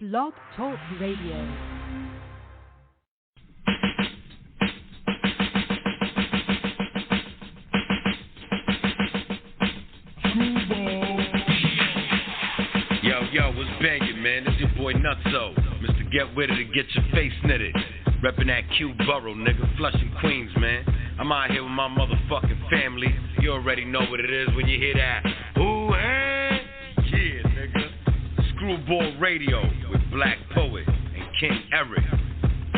Blog Talk Radio. Yo, what's bangin', man? This your boy Nutso. Mr. Get With It to get your face knitted. Reppin' that Q Borough, nigga. Flushing Queens, man. I'm out here with my motherfucking family. You already know what it is when you hear that. Ooh, hey! Yeah, nigga. Screwball Radio with Blaq Poet and King Eric.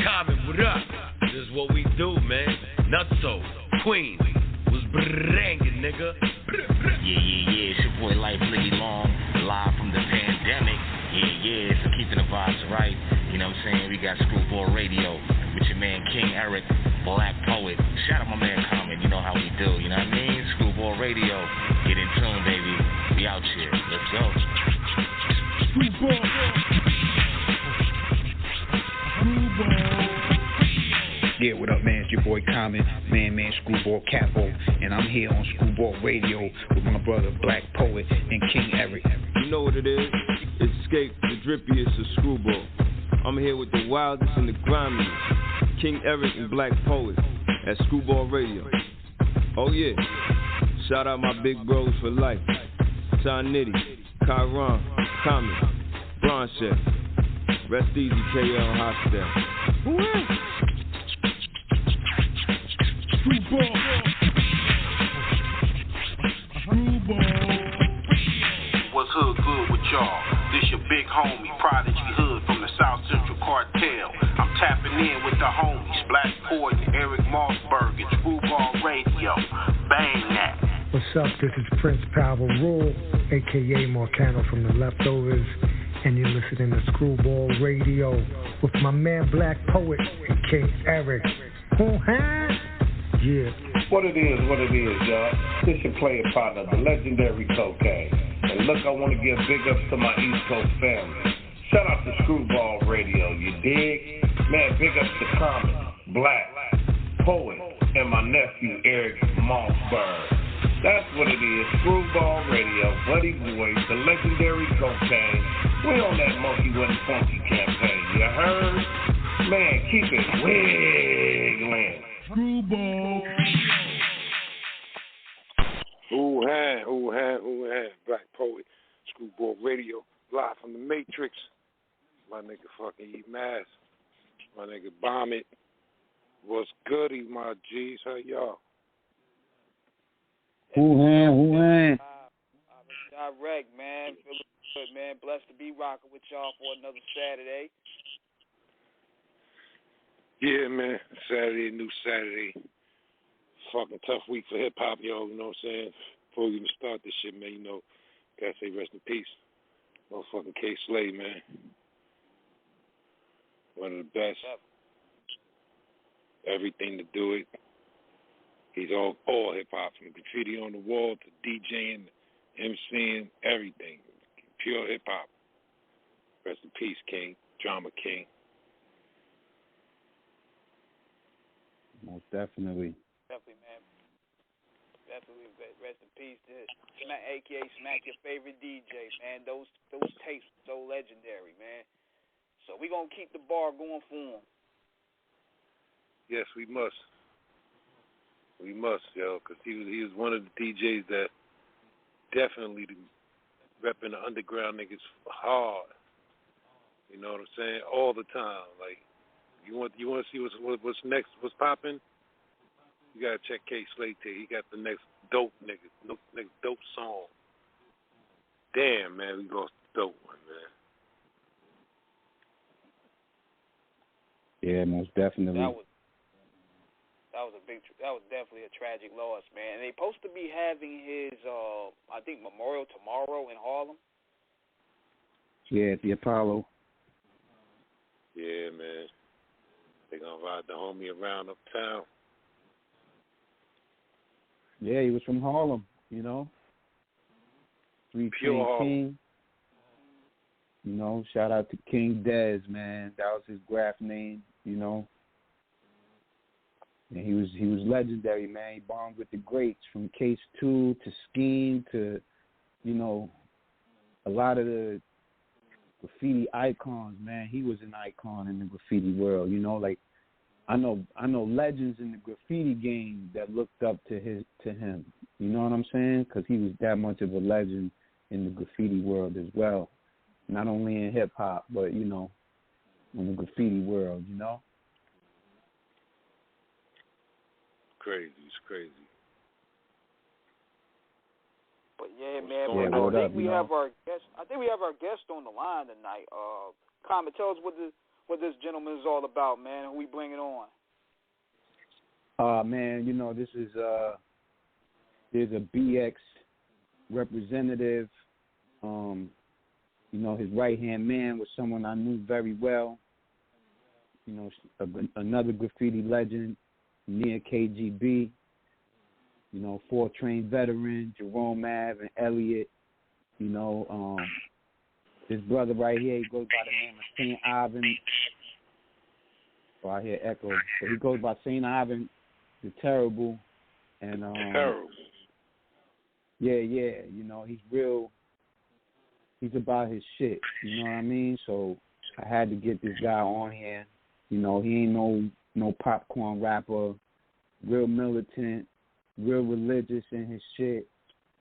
Comet, what up? This is what we do, man. Nutso, Queens. Was brangin', nigga. Yeah. It's your boy Life Liggy Long, live from the pandemic. Yeah. So keeping the vibes right. You know what I'm saying? We got Screwball Radio with your man King Eric, Blaq Poet. Shout out my man Comet. You know how we do. You know what I mean? Screwball Radio. Get in tune, baby. We out here. Let's go. Screwball. Yeah, what up, man? It's your boy Comet, man, Screwball Capo, and I'm here on Screwball Radio with my brother Blaq Poet and King Eric. You know what it is? It's Escape, the drippiest of Screwball. I'm here with the wildest and the grimiest, King Eric and Blaq Poet at Screwball Radio. Oh yeah, shout out my big bros for life, Ty Nitty, Kyron, Comet, Bronche, Rest Easy KL Hostel. Screwball. What's hood good with y'all? This your big homie, Prodigy Hood from the South Central Cartel. I'm tapping in with the homies, Blaq Poet and Eric Mossberg at Screwball Radio. Bang that. What's up? This is Prince Power Rule, a.k.a. Marcano from the Leftovers, and you're listening to Screwball Radio with my man Blaq Poet and King Eric. Yeah. What it is, y'all. This your player partner, the legendary Cocaine. And look, I want to give big ups to my East Coast family. Shout out to Screwball Radio, you dig? Man, big ups to Comet, Blaq, Poet, and my nephew Eric Mossberg. That's what it is, Screwball Radio, Buddy Boy, the legendary Cocaine. We on that Monkey with Funky campaign, you heard? Man, keep it wiggling. Screwball. Who had, Blaq Poet, Screwball Radio, live from the Matrix. My nigga fucking E Mass, my nigga Bomb It. What's goody, my G's? How y'all? Who had? Direct, man. Feeling good, man. Blessed to be rocking with y'all for another Saturday. Yeah, man. Saturday, new Saturday. Fucking tough week for hip hop, yo. You know what I'm saying? Before we even start this shit, man, you know, gotta say rest in peace. Motherfucking K Slade, man. One of the best. Everything to do it. He's all hip hop, from graffiti on the wall to DJing, MCing, everything. Pure hip hop. Rest in peace, King. Drama King. Most definitely. Definitely, man. Definitely. Rest in peace to a.k.a. Smack Your Favorite DJ, man. Those tapes are so legendary, man. So we gonna keep the bar going for him. Yes, we must. We must, yo, because he was one of the DJs that definitely repping the underground niggas hard. You know what I'm saying? All the time. Like, you want to see what's next, what's popping? You gotta check K Slate here. He got the next dope next dope song. Damn, man, we lost the dope one, man. Yeah, most definitely. That was definitely a tragic loss, man. And they supposed to be having his I think memorial tomorrow in Harlem. Yeah, at the Apollo. Yeah, man. They gonna ride the homie around uptown. Yeah, he was from Harlem, you know. Pure Harlem. King. You know, shout out to King Dez, man. That was his graph name, you know. And he was legendary, man. He bombed with the greats, from Case 2 to Scheme to, you know, a lot of the graffiti icons, man. He was an icon in the graffiti world, you know. Like I know legends in the graffiti game that looked up to him. You know what I'm saying? Because he was that much of a legend in the graffiti world as well. Not only in hip hop, but you know, in the graffiti world, you know. Crazy, it's crazy. But yeah, man. Yeah, I think up, we have our guest. I think we have our guest on the line tonight. Comet, tell us what this gentleman is all about, man. Who we bringing on? Man, you know, this is there's a BX representative. You know, his right-hand man was someone I knew very well. You know, another graffiti legend, near KGB. You know, 4-train veteran, Jerome Ave and Elliott. You know, his brother right here, he goes by the name of St. Ivan. Oh, I hear echo. But he goes by St. Ivan the Terrible. And Terrible. Yeah, you know, he's about his shit, you know what I mean? So I had to get this guy on here. You know, he ain't no popcorn rapper, real militant, real religious in his shit.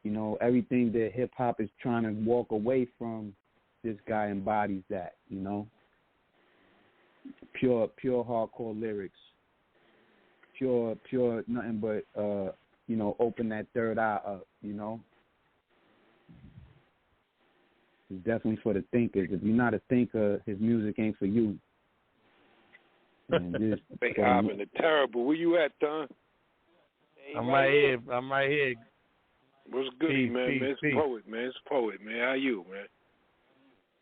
You know, everything that hip hop is trying to walk away from, this guy embodies that, you know. Pure hardcore lyrics. Pure nothing but you know, open that third eye up, you know. It's definitely for the thinkers. If you're not a thinker, his music ain't for you. St. Ivan the Terrible. Where you at, Don? I'm right here. What's good, peace, man? Peace, It's Poet, man. It's Poet, man. How you, man?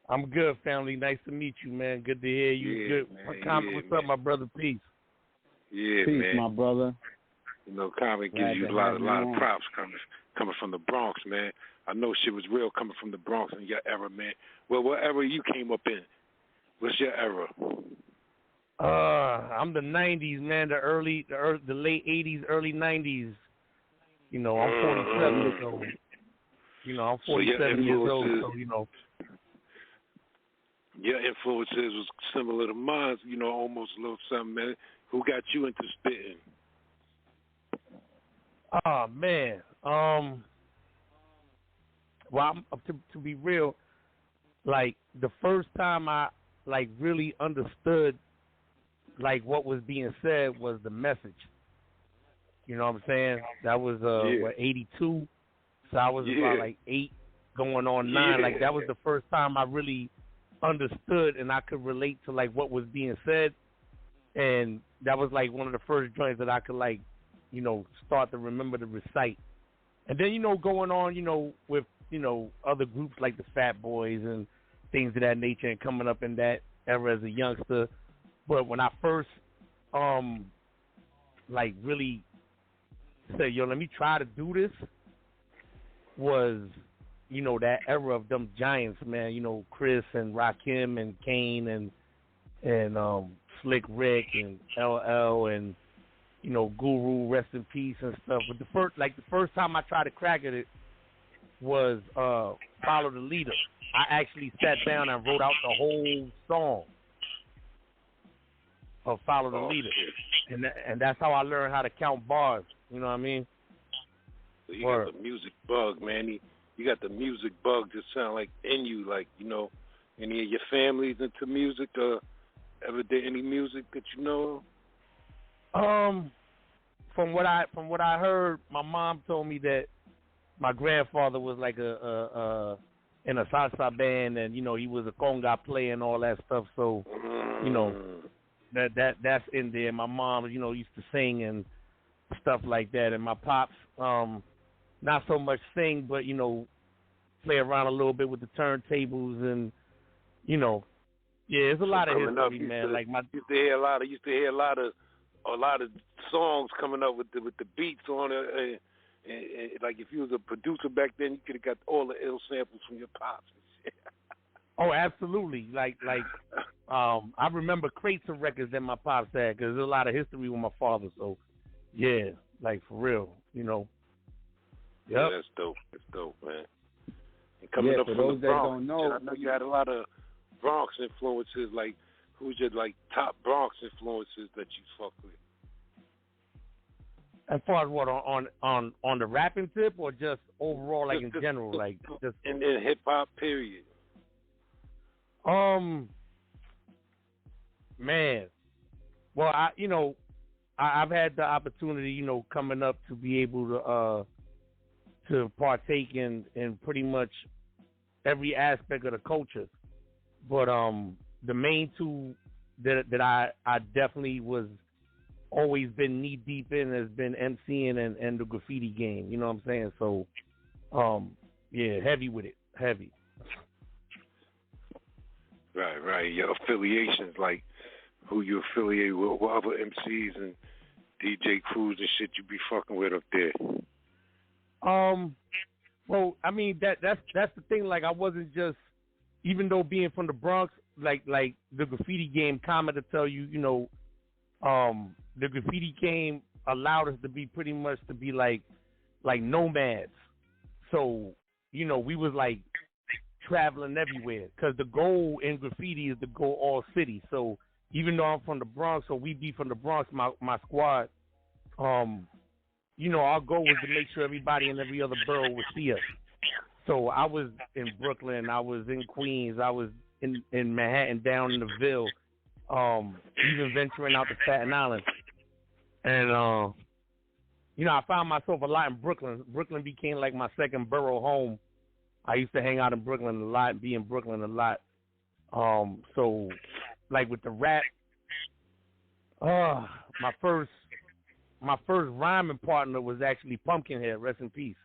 I'm good, family. Nice to meet you, man. Good to hear you. Yeah, Good. man. What's up, my brother? Peace. Yeah, Peace, man. my brother. You know, Comet gives you a lot of props coming from the Bronx, man. I know shit was real coming from the Bronx in your era, man. Well, what era you came up in? What's your era? I'm the 90s, man. The late 80s, early 90s. You know, I'm 47, so you know, I'm 47 years old, so you know. Your influences was similar to mine, you know, almost a little something, man. Who got you into spitting? Oh man. Well, to be real, like the first time I like really understood like what was being said was the message. You know what I'm saying? That was 82. So I was about like 8 going on 9. Like that was the first time I really understood and I could relate to like what was being said. And that was like one of the first joints that I could like, you know, start to remember to recite. And then, you know, going on, you know, with, you know, other groups like the Fat Boys and things of that nature and coming up in that era as a youngster. But when I first, like really said, yo, let me try to do this was, you know, that era of them giants, man, you know, Chris and Rakim and Kane and Slick Rick and LL and, you know, Guru, rest in peace and stuff. But the first time I tried to crack at it was Follow the Leader. I actually sat down and wrote out the whole song of Follow the Leader. And that's how I learned how to count bars. You know what I mean? So you got the music bug, man. You got the music bug just sound like in you, like, you know, any of your families into music ever did any music that you know of? From what I heard, my mom told me that my grandfather was like in a salsa band, and you know he was a conga player and all that stuff. So, you know, that's in there. My mom, you know, used to sing and stuff like that, and my pops, not so much sing, but you know, play around a little bit with the turntables and, you know, yeah, there's a lot of history, man. Like used to hear a lot of songs coming up with the beats on it. And like if you was a producer back then, you could have got all the ill samples from your pops and shit. Oh, absolutely. Like I remember crates of records that my pops had because there's a lot of history with my father. So, yeah, like for real, you know. Yep. Yeah, that's dope. That's dope, man. And coming up for from those the Bronx, that don't know, I know you had a lot of Bronx influences, like who's your like top Bronx influences that you fuck with? As far as what on the rapping tip or just overall, like in general, like just in hip hop period. Man, well, I've had the opportunity, coming up to be able to partake in pretty much every aspect of the culture. But the main two that I definitely was always been knee deep in has been MCing and the graffiti game. You know what I'm saying? So, yeah, heavy with it, heavy. Right. Your affiliations, like who you affiliate with, what other MCs and DJ crews and shit you be fucking with up there. Well, I mean that's the thing. Like I wasn't just, even though being from the Bronx, like the graffiti game, Comet to tell you, the graffiti game allowed us to be pretty much to be like nomads. So we was like traveling everywhere because the goal in graffiti is to go all city. So even though I'm from the Bronx, or we be from the Bronx, my squad, our goal was to make sure everybody in every other borough would see us. So I was in Brooklyn, I was in Queens, I was in Manhattan, down in the Ville, even venturing out to Staten Island. And, I found myself a lot in Brooklyn. Brooklyn became like my second borough home. I used to hang out in Brooklyn a lot and be in Brooklyn a lot. So, like with the rap, my first rhyming partner was actually Pumpkinhead, rest in peace.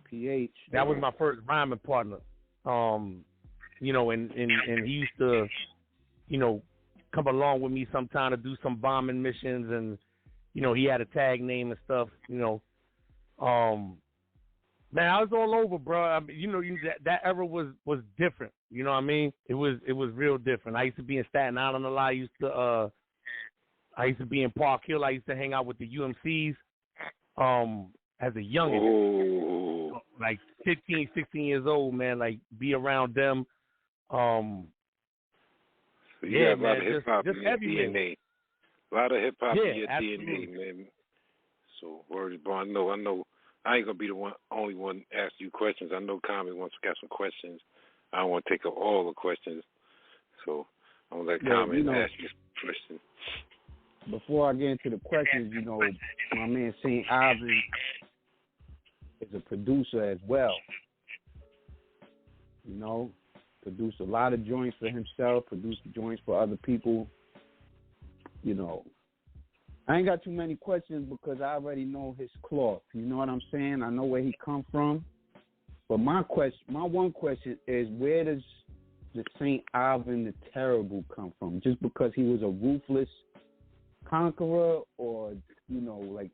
PH. That was my first rhyming partner. And he used to, come along with me sometime to do some bombing missions, and, he had a tag name and stuff, Man, I was all over, bro. I mean, that era was different. You know what I mean? It was real different. I used to be in Staten Island a lot. I used to be in Park Hill. I used to hang out with the UMCs as a youngin', like 15, 16 years old, man. Like be around them. So you got a lot of hip hop in your DNA. A lot of hip hop in your DNA, man. So words, bro. I know. I ain't gonna be the only one asking you questions. I know Comet wants to got some questions. I don't want to take up all the questions, so I'm gonna let Comet ask you some questions. Before I get into the questions, my man St. Ivan is a producer as well. Produced a lot of joints for himself, produced joints for other people. I ain't got too many questions because I already know his cloth. You know what I'm saying? I know where he come from. But my one question is, where does the St. Ivan the Terrible come from? Just because he was a ruthless conqueror, or like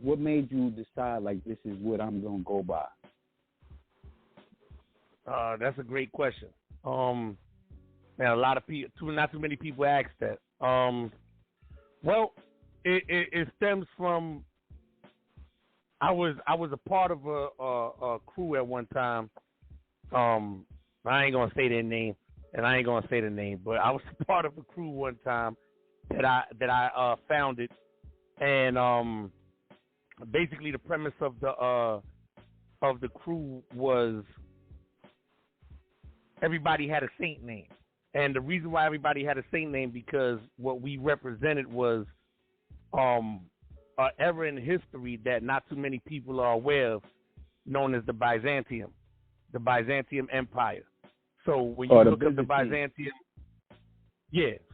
what made you decide like this is what I'm gonna go by? That's a great question. Man, a lot of people, not too many people ask that. Well, it stems from I was a part of a crew at one time. I ain't gonna say their name, and I ain't gonna say the name, but I was a part of a crew one time that I founded, and basically the premise of the crew was everybody had a saint name, and the reason why everybody had a saint name because what we represented was an era in history that not too many people are aware of, known as the Byzantium Empire. So when you look at the Byzantium,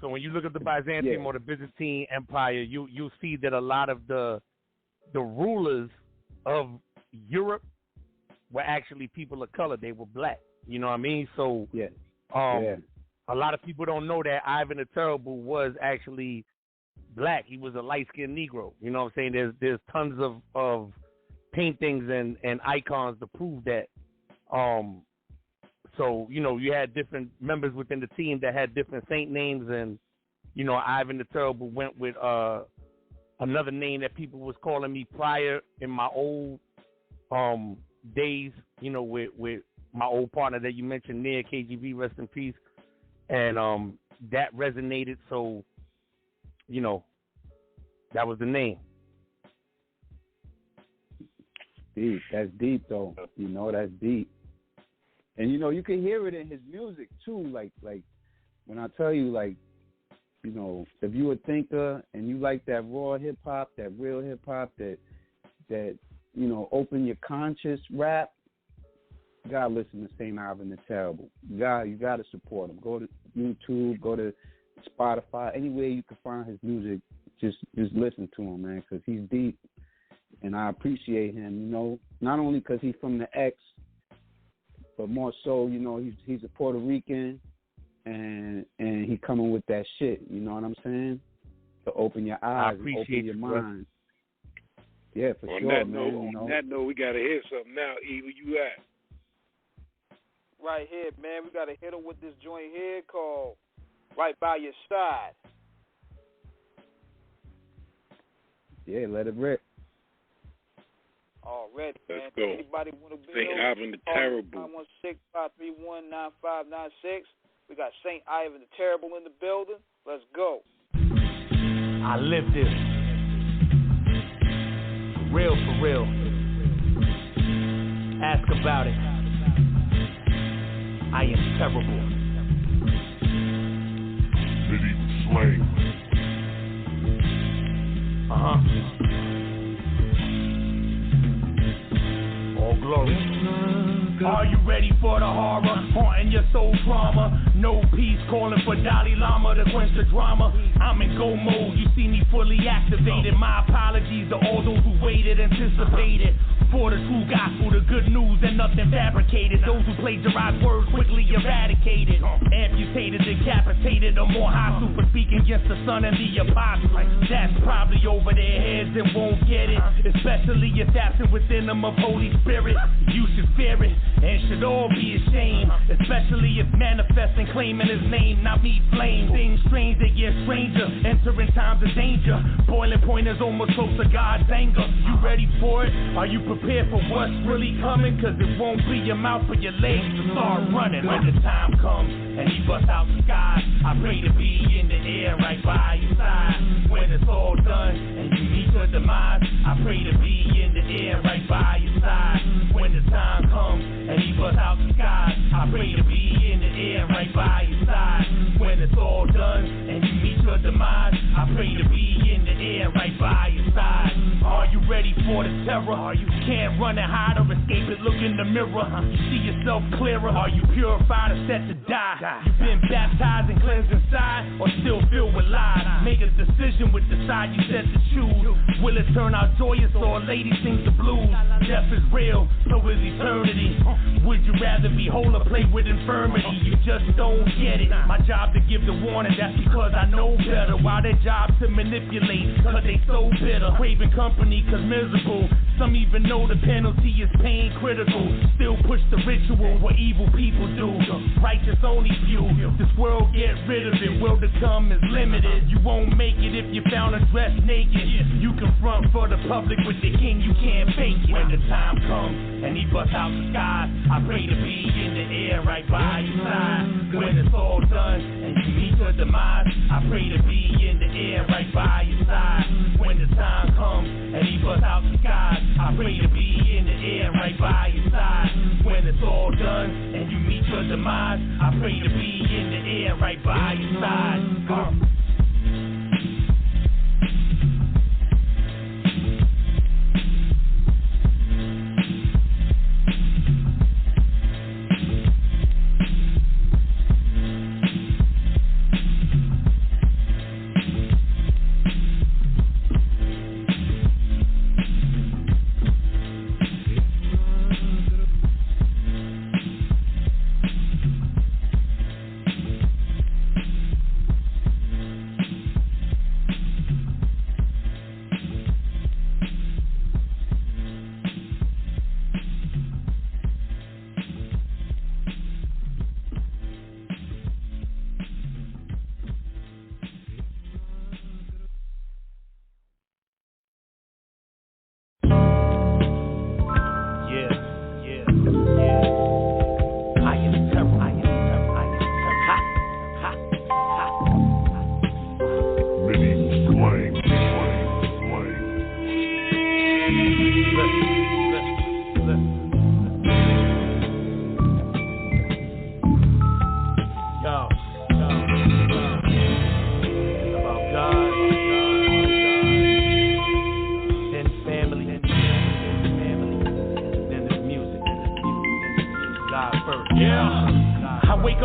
so when you look at the Byzantium or the Byzantine Empire, you'll see that a lot of the rulers of Europe were actually people of color. They were black. You know what I mean? So a lot of people don't know that Ivan the Terrible was actually black. He was a light-skinned Negro. You know what I'm saying? There's tons of paintings and icons to prove that. So, you had different members within the team that had different saint names, and, Ivan the Terrible went with another name that people was calling me prior in my old days, you know, with my old partner that you mentioned, Nia KGB, rest in peace, and that resonated. So, you know, that was the name. Deep. That's deep, though. You know, that's deep. And, you know, you can hear it in his music, too. Like when I tell you, like, you know, if you a thinker and you like that raw hip-hop, that real hip-hop, that you know, open your conscious rap, you got to listen to St. Ivan the Terrible. You got to support him. Go to YouTube, go to Spotify, anywhere you can find his music, just listen to him, man, because he's deep. And I appreciate him, you know, not only because he's from the X, but more so, you know, he's a Puerto Rican, and he coming with that shit, you know what I'm saying? To open your eyes, open your mind. Yeah, for on sure, that man. Note, you know? On that note, we got to hear something now. E, where you at? Right here, man. We got to hit him with this joint here called Right By Your Side. Yeah, let it rip. Already, man. Let's go. Anybody want to be St. Ivan the Terrible. 916-531-9596. We got St. Ivan the Terrible in the building. Let's go. I live this. Real for real. Ask about it. I am terrible. Medieval slang. All glory. Are you ready for the horror? Haunting your soul trauma. No peace, calling for Dalai Lama to quench the drama. I'm in go mode, you see me fully activated. My apologies to all those who waited, anticipated. For the true gospel, the good news and nothing fabricated. Those who plagiarize words quickly eradicated. Amputated, decapitated, or more hostile for speaking against the son and the apostle. That's probably over their heads and won't get it. Especially if absent within them of Holy Spirit. You should fear it and should all be ashamed. Especially if manifesting, claiming his name, not me flame. Things strange, they get stranger. Entering times of danger. Boiling point is almost close to God's anger. You ready for it? Are you prepared for what's really coming? Cause it won't be your mouth or your legs to start running. When the time comes and he busts out the sky, I pray to be in the air right by your side. When it's all done and you meet your demise, I pray to be in the air right by your side. When the time comes and he busts out the sky, I pray to be in the air right by your side. When it's all done and you meet your demise, I pray to be in the air right by your side. Are you ready for the terror? Are you can't run and hide or escape it? Look in the mirror. You see yourself clearer. Are you purified or set to die? You've been baptized and cleansed inside, or still filled with lies? Make a decision with the side you said to choose. Will it turn out joyous or a lady sings the blues? Death is real, so is eternity. Would you rather be whole or play with infirmity? You just don't get it. My job to give the warning, that's because I know better. While their job to manipulate, cause they so bitter. Craving company cause miserable. Some even know the penalty is pain critical. Still push the ritual, what evil people do. Righteous only few. This world, get rid of it. World to come is limited. You won't make it if you found a dress naked. You confront for the public with the king, you can't fake it. When the time comes and he busts out the sky, I pray to be in the air right by your side. When it's all done and you meet your demise, I pray to be in the air right by your side. When the time comes and he busts out the sky, I pray to be in the air right by your side. When it's all done and you meet your demise, I pray to be in the air right by your side.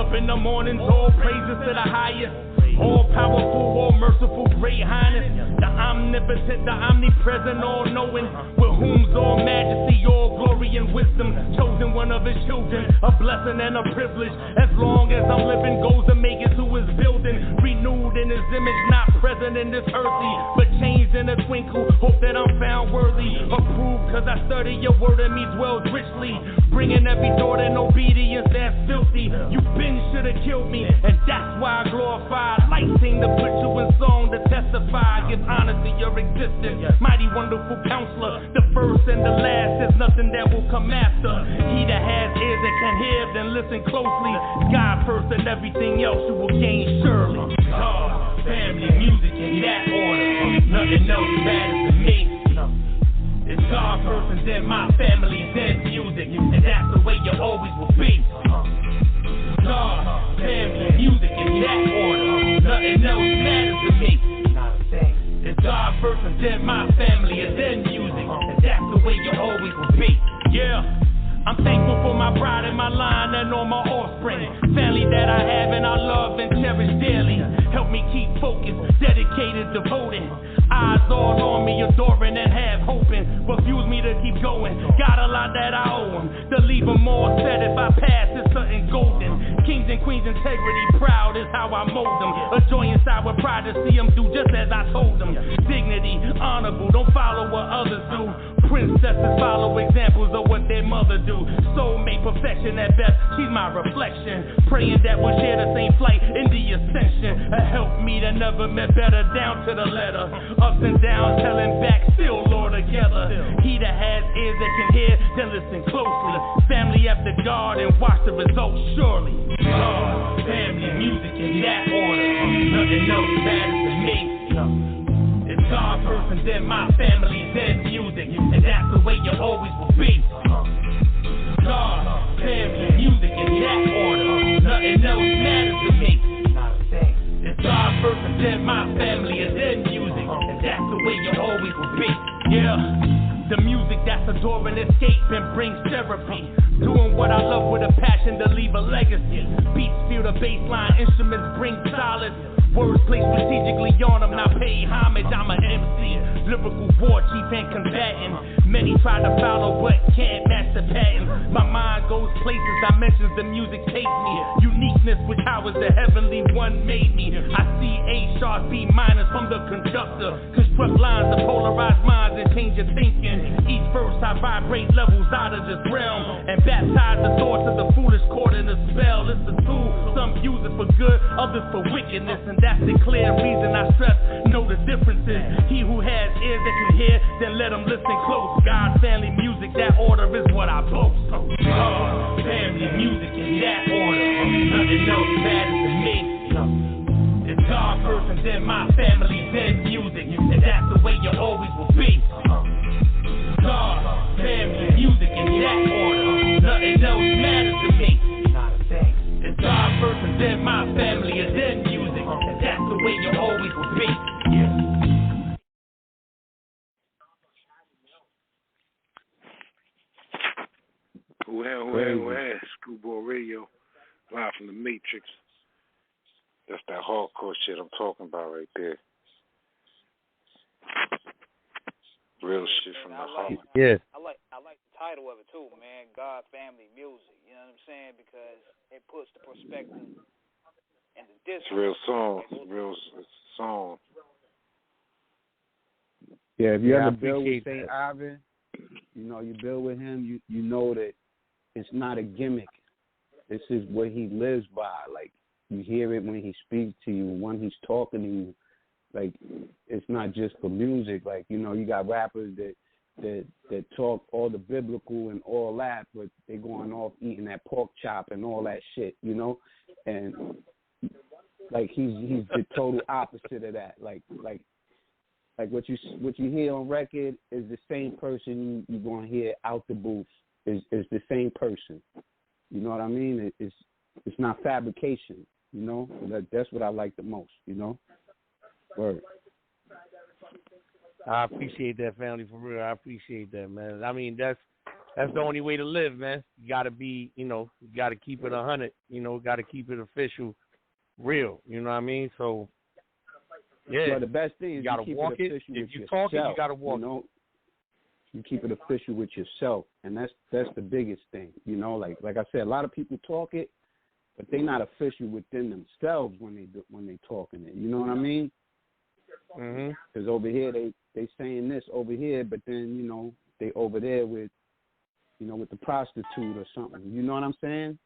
up in the mornings, all praises to the highest. All powerful, all merciful, great highness. The omnipotent, the omnipresent, all knowing. With whom's all majesty, all glory and wisdom. Chosen one of his children, a blessing and a privilege. As long as I'm living, goes to make it to his building. Renewed in his image, not present in this earthly, but changed in a twinkle. Hope that I'm found worthy. Approved, cause I study your word and me dwells richly. Bringing every thought in obedience that's filthy. You been should've killed me, and that's why I glorify. Light seem to put you in song to testify. Give honor to your existence. Mighty wonderful counselor. The first and the last, there's nothing that will come after. He that has ears that can hear, then listen closely. God first and everything else you will gain surely. God, family, music in that order. Nothing else matters to me. It's God first and then my family, then music. And that's the way you always will be. God, family, music in that order. Nothing else matters to me. Not a thing. It's God first and then my family and then music. And that's the way you always will be. Yeah. I'm thankful for my bride and my line and all my offspring. Family that I have and I love and cherish dearly. Help me keep focused, dedicated, devoted. Eyes all on me, adoring and half hoping. Refuse me to keep going. Got a lot that I owe him. To leave him all said if I pass, it's something golden. Kings and queens integrity, proud is how I mold them. A joy inside with pride to see them do just as I told them. Dignity, honorable, don't follow what others do. Princesses follow examples of what their mother do. Soulmate perfection at best, she's my reflection. Praying that we'll share the same flight in the ascension. Help me that never met better down to the letter. Ups and downs, telling back, still Lord together. He that has ears that can hear, then listen closely. Family after God and watch the results surely. God, family, music in that order. Nothing else matters to me. It's God first and then my family, then music. And that's the way you always will be. God, family, music in that order. Nothing else matters to me. Not a thing. It's God first and then my family and then music. And that's the way you always will be. Yeah. The music that's adoring escape and brings therapy. Doing what I love with a passion to leave a legacy. Beats feel the bass line, instruments bring solace. Words placed strategically on them, now pay homage, I'm an MC. Lyrical war chief and combatant. Many try to follow but can't match the pattern. My mind goes places, dimensions, the music takes me. Uniqueness with how is the heavenly one made me. I see A sharp, B minus from the conductor. Construct lines to polarize minds and change your thinking. Each verse I vibrate levels out of this realm. And baptize the thoughts of the foolish caught in a spell. It's a tool, some use it for good, others for wickedness. And that's the clear reason I stress, know the differences. He who has ears that can hear, then let him listen close. God, family, music, that order is what I boast. God, family, music in that order. Nothing else matters to me. It's God first and then my family, then music. And that's the way you always will be. God, family, music in that order. Nothing else matters to me. Not a thing. It's God first and then my family and then music. And that's the way you always will be. Yeah. Who had Screwball Radio, live from the Matrix. That's that hardcore shit I'm talking about right there. Real shit from the heart. Yeah. I like the title of it too, man. God, family, music. You know what I'm saying? Because it puts the perspective and the distance. It's a real song. It's a song. Yeah, if you ever build with St. Ivan, you know, you build with him, you know that it's not a gimmick. This is what he lives by. Like, you hear it when he speaks to you, when he's talking to you. Like, it's not just for music. Like, you know, you got rappers that talk all the biblical and all that, but they going off eating that pork chop and all that shit, you know? And, like, he's the total opposite of that. Like what you hear on record is the same person you're going to hear out the booth. Is the same person. You know what I mean? It's not fabrication, you know? That's what I like the most, you know? Word. I appreciate that, family, for real. I appreciate that, man. I mean, that's That's the only way to live, man. You gotta be, you gotta keep it 100. Gotta keep it official, real. You know what I mean? So, yeah. Well, the best thing is you gotta keep walk it official it. with If you yourself. talk it, you gotta walk it. You keep it official with yourself, and that's the biggest thing. Like I said, a lot of people talk it, but they're not official within themselves when they talking it. You know what I mean? Because over here they saying this over here, but then they over there with with the prostitute or something. You know what I'm saying?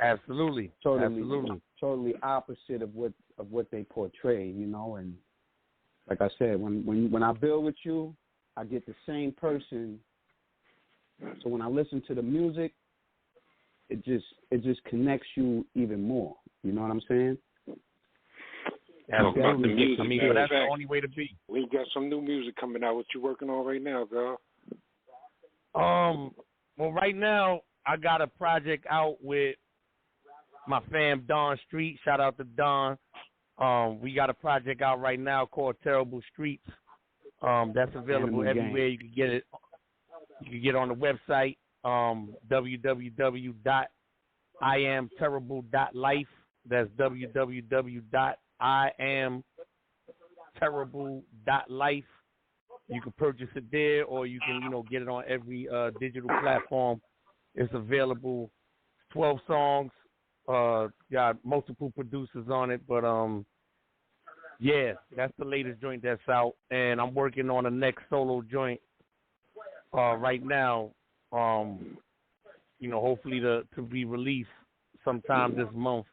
Absolutely. Totally opposite of what they portray. And like I said, when I build with you, I get the same person. So when I listen to the music, it just connects you even more. You know what I'm saying? Talk about the music. But that's the only way to be. We've got some new music coming out. What you working on right now, girl? Well, right now I got a project out with my fam Don Street. Shout out to Don. We got a project out right now called Terrible Streets. That's available everywhere. You can get it. You can get on the website www.iamterrible.life. That's www.iamterrible.life. You can purchase it there, or you can get it on every digital platform. It's available. 12 songs. Got multiple producers on it, but yeah, that's the latest joint that's out, and I'm working on a next solo joint right now. Hopefully to be released sometime this month.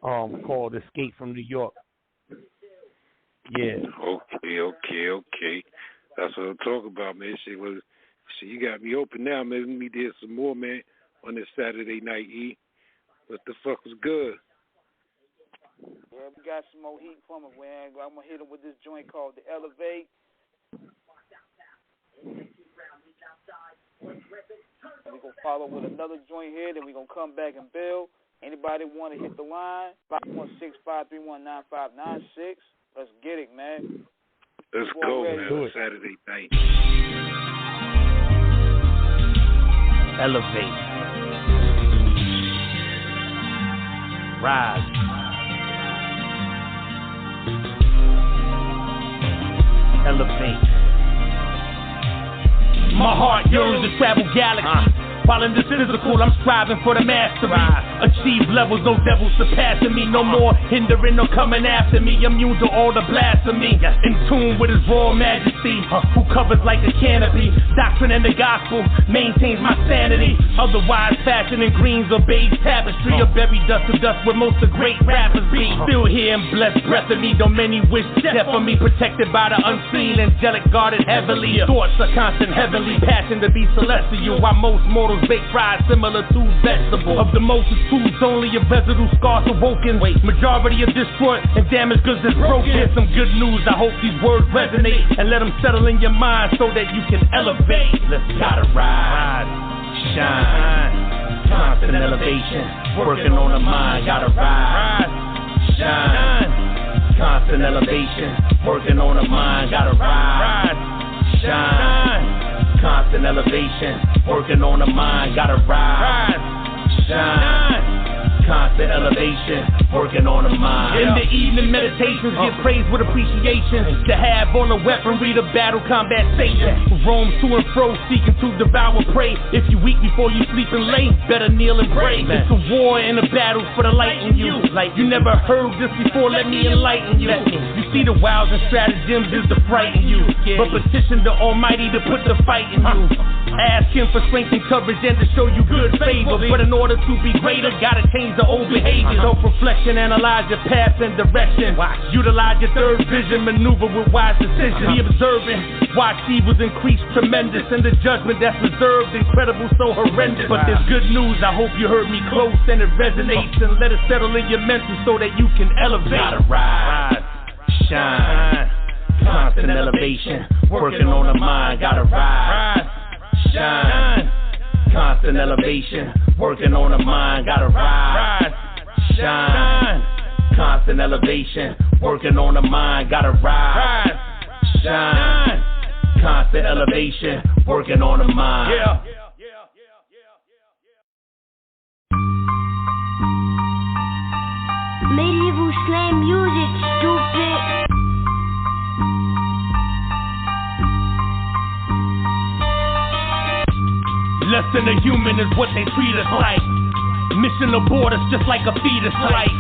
Called Escape from New York. Yeah. Okay. That's what I'm talking about, man. You got me open now, man. Let me do some more, man, on this Saturday night, E. What the fuck was good? Yeah, we got some more heat from it, man. I'm going to hit him with this joint called The Elevate. We're going to follow with another joint here, then we're going to come back and build. Anybody want to hit the line? 516-531-9596. Let's get it, man. Let's go, man. On Saturday night. Elevate. Rise. Elevate. My heart yearns to travel galaxies. While in this physical, I'm striving for the mastery. Achieve levels, no devil surpassing me. No more hindering or coming after me. Immune to all the blasphemy. In tune with his royal majesty, who covers like a canopy. Doctrine and the gospel maintains my sanity. Otherwise, fashion and greens or beige tapestry. Or buried dust to dust where most of great rappers be. Still here and blessed breath of me. Though many wish death for me. Protected by the unseen, angelic, guarded heavily. Thoughts are constant, heavenly passion to be celestial. While most mortals bake fries similar to vegetables. Of the multitudes, only a vegetable scars awoken. Majority are destroyed and damaged goods is broken. Here's some good news, I hope these words resonate and let them settle in your mind so that you can elevate. Let's gotta rise, shine, constant elevation, working on the mind. Gotta rise, shine, constant elevation, working on the mind. Gotta rise, shine, constant elevation, working on the mind. Gotta rise, shine, constant elevation, working on the mind. In the evening meditations, give praise with appreciation. To have all the weaponry to battle combat Satan. Roam to and fro, seeking to devour prey. If you weak before you sleep and lay, better kneel and pray. It's a war and a battle for the light in you. Like you never heard this before, let me enlighten you. You see the wiles and stratagems is to frighten you, but petition the Almighty to put the fight in you. Ask him for strength and courage and to show you good favor. But in order to be greater, gotta change the old behavior. Self-reflection, analyze your path and direction. Utilize your third vision, maneuver with wise decisions. Be observant, watch evils increase tremendous, and the judgment that's reserved incredible, so horrendous. But there's good news, I hope you heard me close and it resonates, and let it settle in your mental so that you can elevate. Gotta rise, shine, constant elevation, working on the mind. Gotta rise, shine, constant elevation, working on the mind. Gotta rise, shine, constant elevation, working on the mind. Gotta rise, shine, constant elevation, working on the mind. Medieval slang music, stupid. Less than a human is what they treat us like. Mission abort us just like a fetus life.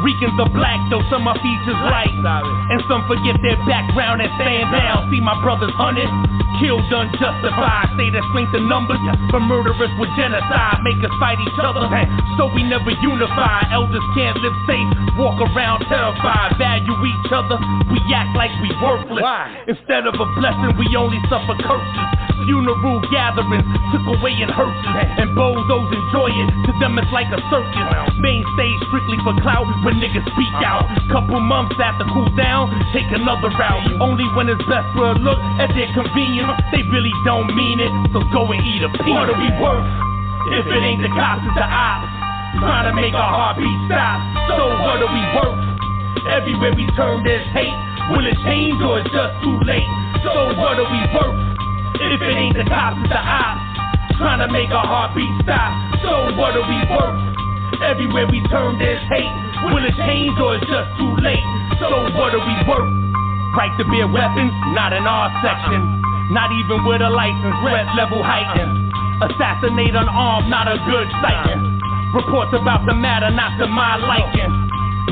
Ricans are black, though some are features light. And some forget their background and stand down. See my brothers hunted, killed unjustified. Say that strength in numbers, but murderers with genocide make us fight each other, so we never unify. Elders can't live safe, walk around terrified. Value each other, we act like we worthless. Instead of a blessing, we only suffer curses. Funeral gatherings took away in hearses, and bozos enjoy it. To them it's like a circus. Main stage strictly for clout, but niggas speak out. Couple months after cool down, take another route. Only when it's best for a look at their convenience. They really don't mean it, so go and eat a peanut. What are we worth if it ain't the cops, it's the ops trying to make our heartbeat stop? So what are we worth? Everywhere we turn there's hate. Will it change or it's just too late? So what are we worth if it ain't the cops, it's the ops trying to make our heartbeat stop? So what are we worth? Everywhere we turn there's hate. Will it change or it's just too late? So what are we worth? Right to bear weapons, not in our section. Not even with a license, red level heightened. Assassinate unarmed, not a good sighting. Reports about the matter, not to my liking.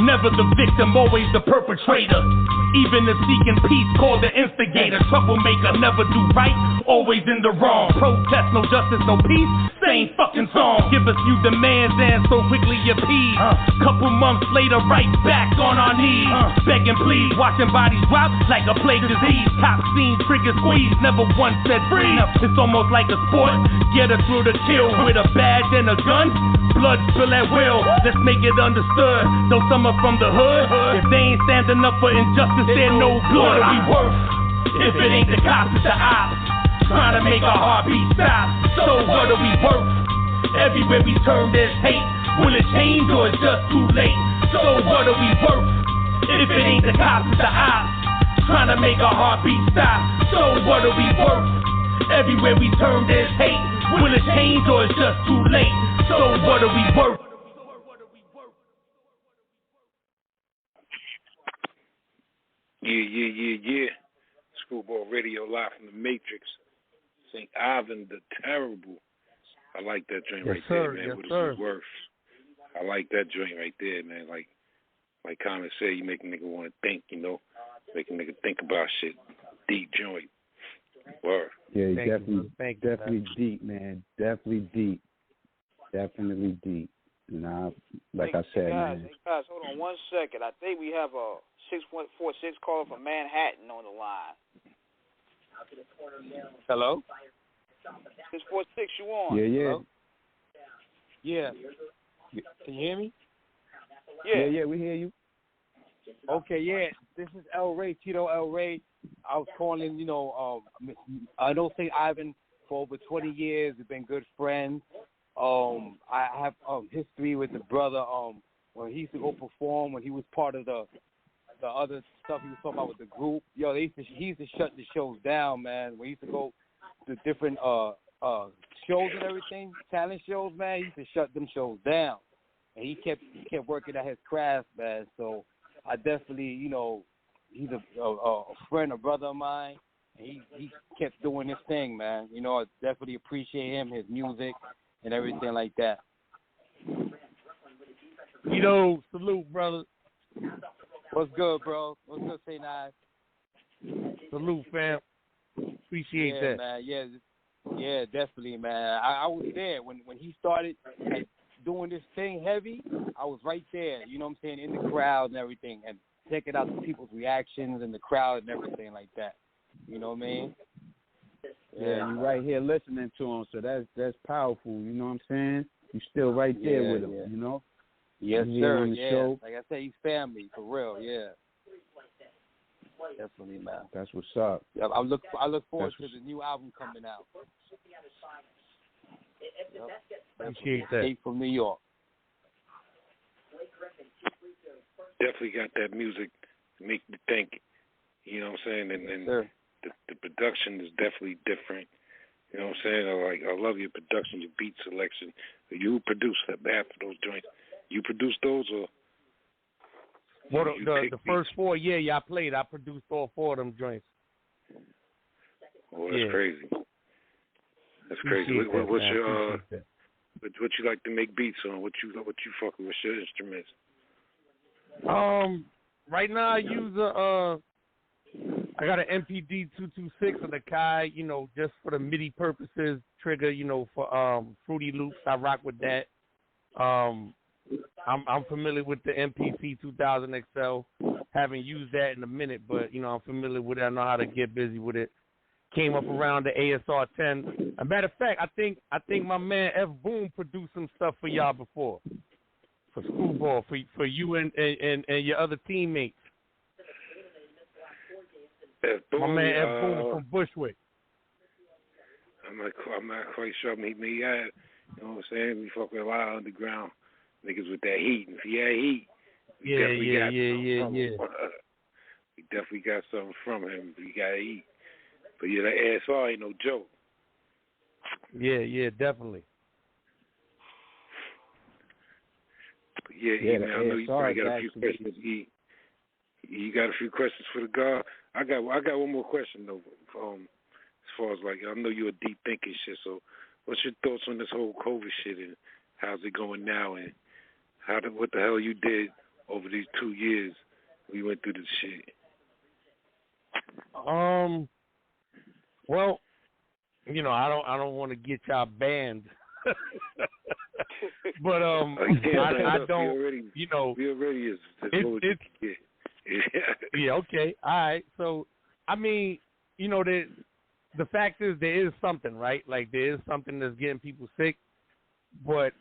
Never the victim, always the perpetrator. Even if seeking peace, call the instigator. Troublemaker, never do right, always in the wrong. Protest, no justice, no peace, same fucking song. Give us few demands and so quickly appease. Couple months later, right back on our knees. Begging please, watching bodies drop like a plague disease. Top scene, trigger squeeze, never once said free. It's almost like a sport, get her through the kill. With a badge and a gun, blood spill at will. Let's make it understood, though some are from the hood. If they ain't standing up for injustice, they're no good. What are we worth if it ain't the cops, it's the ops trying to make our heartbeat stop? So what are we worth? Everywhere we turn there's hate. Will it change or it's just too late? So what are we worth if it ain't the cops, it's the ops trying to make our heartbeat stop? So what are we worth? Everywhere we turn there's hate. Will it change or it's just too late? So what are we worth? Yeah. Screwball Radio live from the Matrix. St. Ivan the Terrible. I like that joint right there, man. What is it worth? I like that joint right there, man. Like Comet said, you make a nigga want to think, you know. Make a nigga think about shit. Deep joint. Word. Yeah, definitely deep, man. Definitely deep. And like I said, man. Hey guys, hold on 1 second. I think we have a 6146 caller from Manhattan on the line. Hello? 646, you on? Yeah. Hello? Yeah. Can you hear me? Yeah, we hear you. Okay, yeah. This is El Ray, Tito El Ray. I was calling, I know St. Ivan for over 20 years. We've been good friends. I have history with the brother when he used to go perform, when he was part of the other stuff he was talking about with the group. Yo, he used to shut the shows down, man. When he used to go to different shows and everything, talent shows, man, he used to shut them shows down. And he kept working at his craft, man. So I definitely, he's a friend, a brother of mine, and he kept doing his thing, man. I definitely appreciate him, his music, and everything like that. Salute, brother. What's good, bro? What's good, St. Ives? Salute, fam. Appreciate that. Man. Yeah, definitely, man. I was there when he started doing this thing heavy. I was right there, you know what I'm saying, in the crowd and everything, and checking out the people's reactions in the crowd and everything like that. You know what I mean? Yeah, you're right here listening to him, so that's powerful. You know what I'm saying? You're still right there with him, you know? Yes, sir. Show. Like I said, he's family for real. Yeah. Definitely, man. That's what's up. Yeah, I look forward to the new album coming out. Appreciate that. Escape from New York. Definitely got that music to make you think. You know what I'm saying? And the production is definitely different. You know what I'm saying? I love your production, your beat selection. You produce half of those joints. You produce those, or Well, the first 4, yeah, I played. I produced all 4 of them joints. Well, that's crazy. That's crazy. What's your what you like to make beats on? What you fucking with your instruments? Right now I use I got an MPD 226 on the Kai, just for the MIDI purposes. Trigger, for Fruity Loops. I rock with that. I'm familiar with the MPC 2000 XL. Haven't used that in a minute, but I'm familiar with it. I know how to get busy with it. Came up around the ASR 10. As a matter of fact, I think my man F Boom produced some stuff for y'all before, for Screwball, for you and your other teammates. F Boom, my man F Boom from Bushwick. I'm not quite sure. He had, you know what I'm saying? We fuck with a lot of underground niggas with that heat. And if he had heat, we definitely got something from him. He got heat. But yeah, that ASR ain't no joke. Yeah, definitely. But yeah, man, I know you probably got a few questions. You got a few questions for the guard. I got one more question though. As far as I know you're a deep thinking shit. So, what's your thoughts on this whole COVID shit and how's it going now and what the hell you did over these 2 years we went through this shit? Well, I don't want to get y'all banned, but I don't. We already is. Yeah. Okay. All right. So, I mean, the fact is there is something, right? Like there is something that's getting people sick, but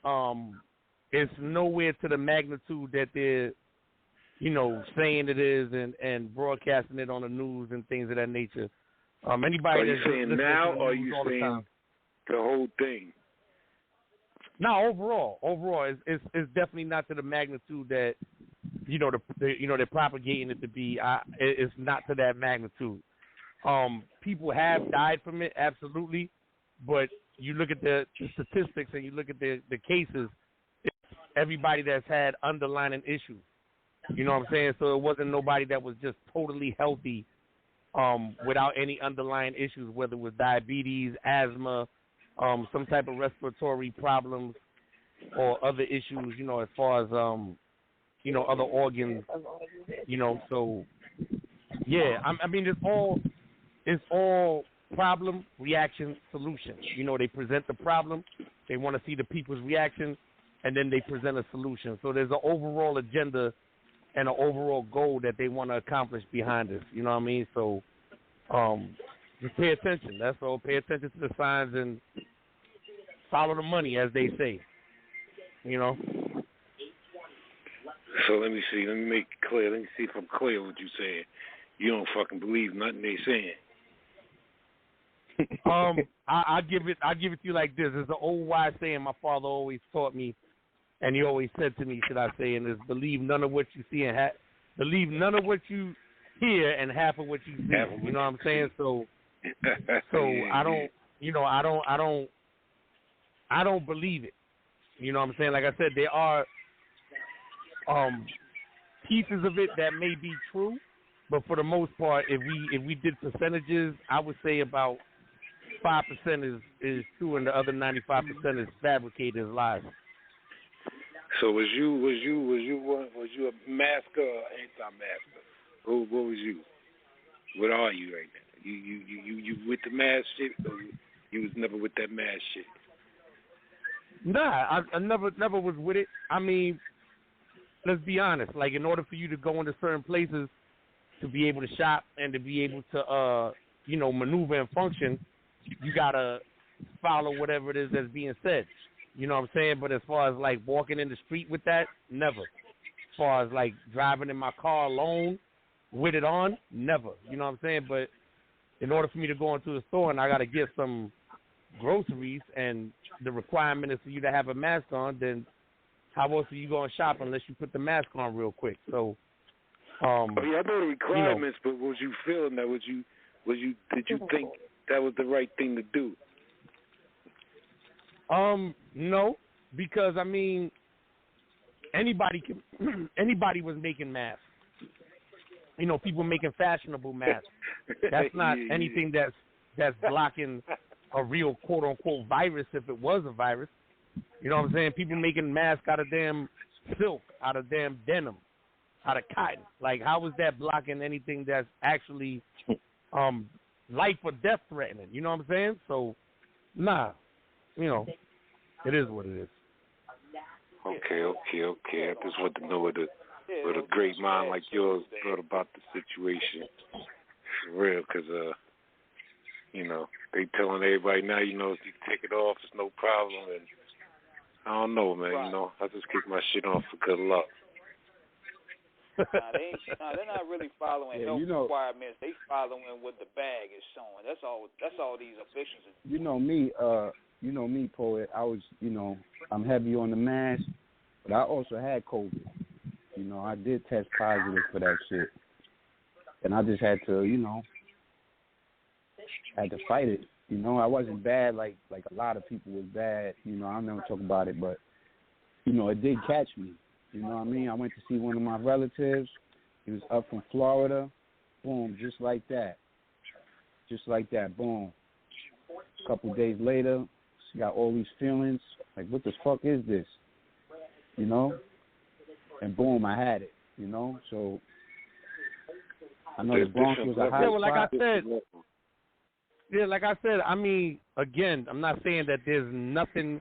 it's nowhere to the magnitude that they're, saying it is and broadcasting it on the news and things of that nature. Anybody are you saying now, or are you saying the whole thing? No, overall, it's definitely not to the magnitude that they're propagating it to be. It's not to that magnitude. People have died from it, absolutely, but you look at the statistics and you look at the cases. It's everybody that's had underlying issues. You know what I'm saying? So it wasn't nobody that was just totally healthy. Without any underlying issues, whether it was diabetes, asthma, some type of respiratory problems, or other issues, as far as, other organs, so, yeah, I mean, it's all problem, reaction, solution. They present the problem, they want to see the people's reaction, and then they present a solution. So there's an overall agenda and an overall goal that they want to accomplish behind this. You know what I mean? So just pay attention. That's all. Pay attention to the signs and follow the money, as they say. So let me see. Let me make it clear. Let me see if I'm clear what you're saying. You don't fucking believe nothing they saying. I give it to you like this. There's an old wise saying my father always taught me, and he always said to me, should I say, and is believe none of what you see and believe none of what you hear and half of what you see. You know what I'm saying? So I don't believe it. You know what I'm saying? Like I said, there are pieces of it that may be true, but for the most part, if we did percentages, I would say about 5% is true, and the other 95% is fabricated as lies. So was you a masker or anti-masker? What was you? What are you right now? You with the mask shit, or you was never with that mask shit? Nah, I never was with it. I mean, let's be honest. Like, in order for you to go into certain places, to be able to shop and to be able to maneuver and function, you gotta follow whatever it is that's being said. You know what I'm saying? But as far as like walking in the street with that, never. As far as like driving in my car alone with it on, never. You know what I'm saying? But in order for me to go into the store and I got to get some groceries and the requirement is for you to have a mask on, then how else are you going to shop unless you put the mask on real quick? So, yeah, I know the requirements, but was you feeling that? Did you think that was the right thing to do? No, because I mean, anybody was making masks. people making fashionable masks. That's not anything that's blocking a real quote unquote virus if it was a virus. You know what I'm saying? People making masks out of damn silk, out of damn denim, out of cotton. Like, how is that blocking anything that's actually life or death threatening? You know what I'm saying? So, nah, it is what it is. Okay. I just want to know what a great mind like yours thought about the situation. For real, because, they telling everybody now, if you take it off, it's no problem. And I don't know, man, I just keep my shit on for good luck. They're not really following requirements. They following what the bag is showing. That's all these officials are doing. You know me, Poet. I was, I'm heavy on the mask, but I also had COVID. I did test positive for that shit, and I just had to, fight it. I wasn't bad like a lot of people was bad. I'll never talk about it, but it did catch me. You know what I mean? I went to see one of my relatives. He was up from Florida. Boom, just like that. Boom. A couple days later, she got all these feelings. Like, what the fuck is this? And boom, I had it. So I know the Bronx was a hot spot. Like I said, I mean, again, I'm not saying that there's nothing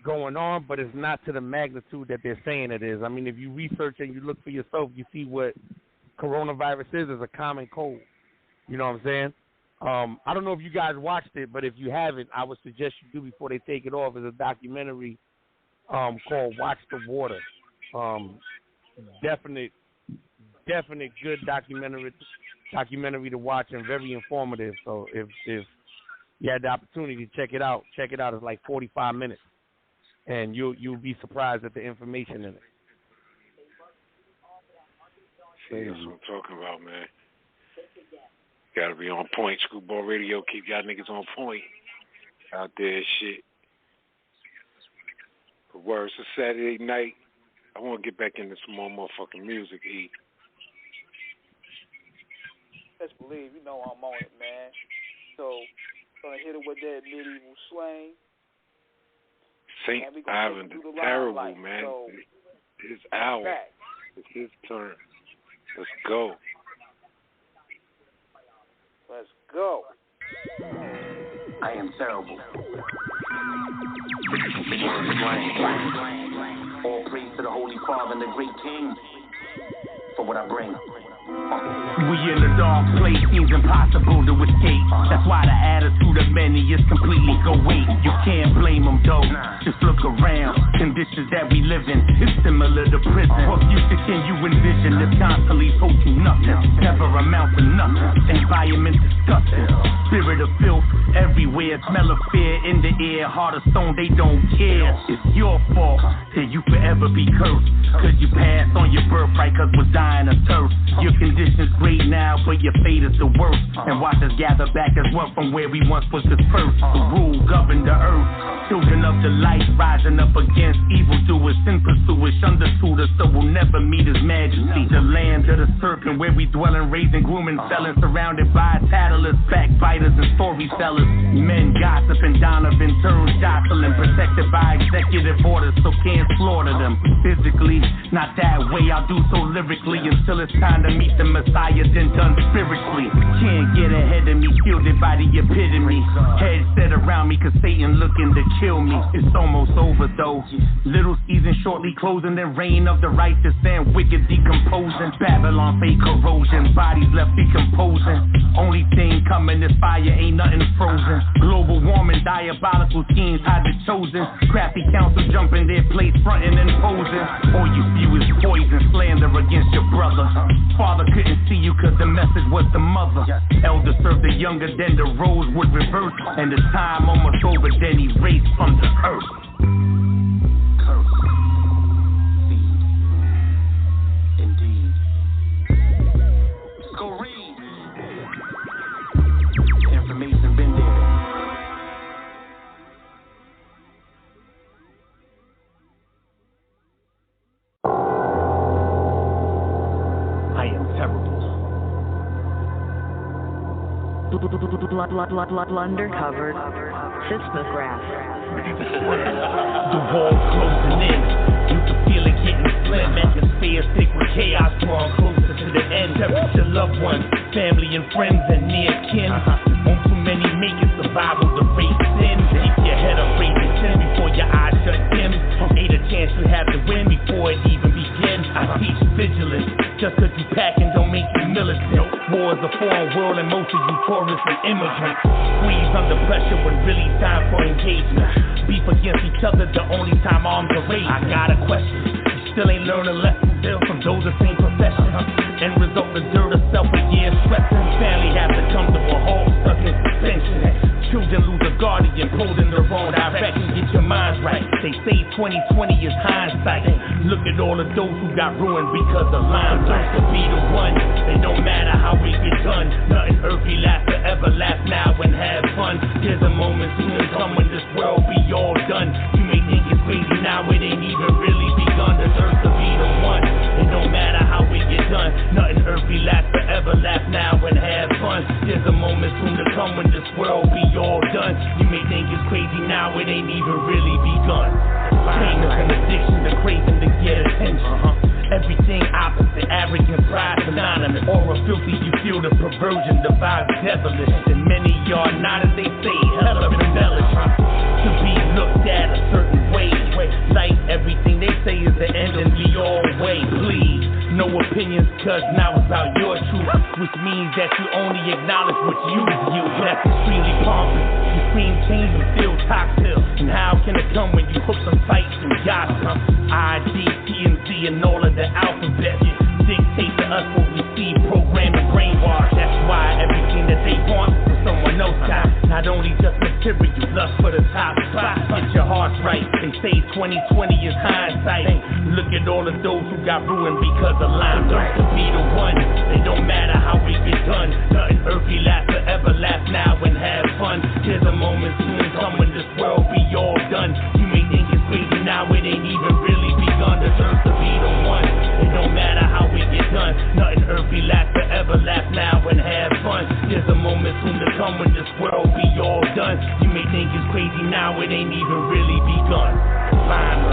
going on, but it's not to the magnitude that they're saying it is. I mean, if you research and you look for yourself, you see what coronavirus is a common cold. You know what I'm saying? I don't know if you guys watched it, but if you haven't, I would suggest you do before they take it off. It's a documentary called Watch the Water. Definite good documentary to watch and very informative. So if you had the opportunity to check it out. It's like 45 minutes, and you'll be surprised at the information in it. See, that's what I'm talking about, man. Gotta be on point. Screwball Radio, keep y'all niggas on point out there, shit. But word, it's a Saturday night. I want to get back into some more motherfucking music, E. Best believe, I'm on it, man. So, gonna hit it with that medieval slang. St. Ivan the Terrible, man. So, his hour. It's his turn. Let's go. Let's go. I am terrible. All praise to the Holy Father and the great King for what I bring. We in a dark place, seems impossible to escape. That's why the attitude of many is completely go wait. You can't blame them though, just look around. Conditions that we live in is similar to prison. What future can you envision if constantly poking nothing? Never amount to nothing, environment disgusting. Spirit of filth everywhere, smell of fear in the air. Heart of stone, they don't care. It's your fault that you forever be cursed. Cause you passed on your birthright, cause we're dying of thirst. Your conditions great now, but your fate is the worst. And watch us gather back as one from where we once was dispersed. The rule govern the earth. Children of the light rising up against evildoers and pursuers. Understood us, so we'll never meet his majesty. The land of the serpent where we dwell and raise and groom and selling. Surrounded by tattlers, backbiters and storytellers. Men gossiping, Donovan turns jostling. Protected by executive orders, so can't slaughter them. Physically, not that way, I'll do so lyrically until it's time to meet the Messiah, then done spiritually. Can't get ahead of me, shielded by the epitome. Head set around me, cause Satan looking to kill me. It's almost over though. Little season shortly closing, the reign of the righteous and wicked decomposing. Babylon fake corrosion, bodies left decomposing. Only thing coming is fire, ain't nothing frozen. Global warming, diabolical schemes, hide the chosen. Crafty council jumping their place, fronting and posing. All you spew is poison, slander against your brother. Father couldn't see you cause the message was the mother. Elder served the younger, then the roles would reverse. And the time almost over, then he erased from the earth. Curse. Feed. Indeed. Just go read. Information been there. I I am terrible. Undercover seismograph. The walls closing in. You can feel it getting slim. Atmosphere thick with chaos, drawing closer to the end. Cherish your loved ones, family and friends, and near kin. Won't too many make it. Survival the race in. Keep your head up, raise your chin before your eyes shut dim. Ain't a chance you have to win before it even begins. I teach vigilance. Just cause you packing don't make you militant. War is a foreign world and most of you tourists and immigrants. Squeeze under pressure when really time for engagement. Beef against each other the only time arms are raised. I got a question. You still ain't learning lessons from those the same profession. End result the dirt of self a year stressing. Family have to come to a halt, stuck in suspension. Children lose a guardian, pulled in the wrong direction. Get your minds right. They say 2020 is hindsight. Look at all of those who got ruined because of limelight. To be the one, it don't matter how we get done. Nothing earthly lasts forever. Laugh now and have fun. There's a moment soon come when this world be all done. You may think it's crazy now, it ain't even really begun. Deserves to be the one. It don't matter how we get done. Nothing earthly lasts forever. Laugh now and have fun. There's a moment soon to come when this world be all done. You may think it's crazy now, it ain't even really begun. Pain is an addiction, the craving to get attention. Everything opposite, arrogant pride synonymous. Aura filthy, you feel the perversion, the vibe devilish. And many are not as they say, hella embellished. To be looked at a certain way. Like everything they say is the end and be all way. Please, no opinions, cause now it's about your truth. Which means that you only acknowledge what you view. That's extremely pompous. You scream change and feel toxic. And how can it come when you hook some fights and gossip? ID, TMZ, and all of the alphabet dictate to us what we see, program and brainwash. That's why everything that they want from someone else got. Not only just material, lust for the top spot. Get your hearts right. They say 2020 is hindsight. Look at all of those who got ruined because of limelight. To be the one, it don't matter how we get done. Nothing earthly lasts forever. Laugh now and have fun. There's a moment soon come when this world be all done. You may think it's crazy now, it ain't even really begun. Deserves to be the one. It don't matter how we get done. Nothing earthly lasts forever. Laugh now and have fun. There's a moment soon to come when this world be all done. You may think it's crazy now, it ain't even really begun. Line.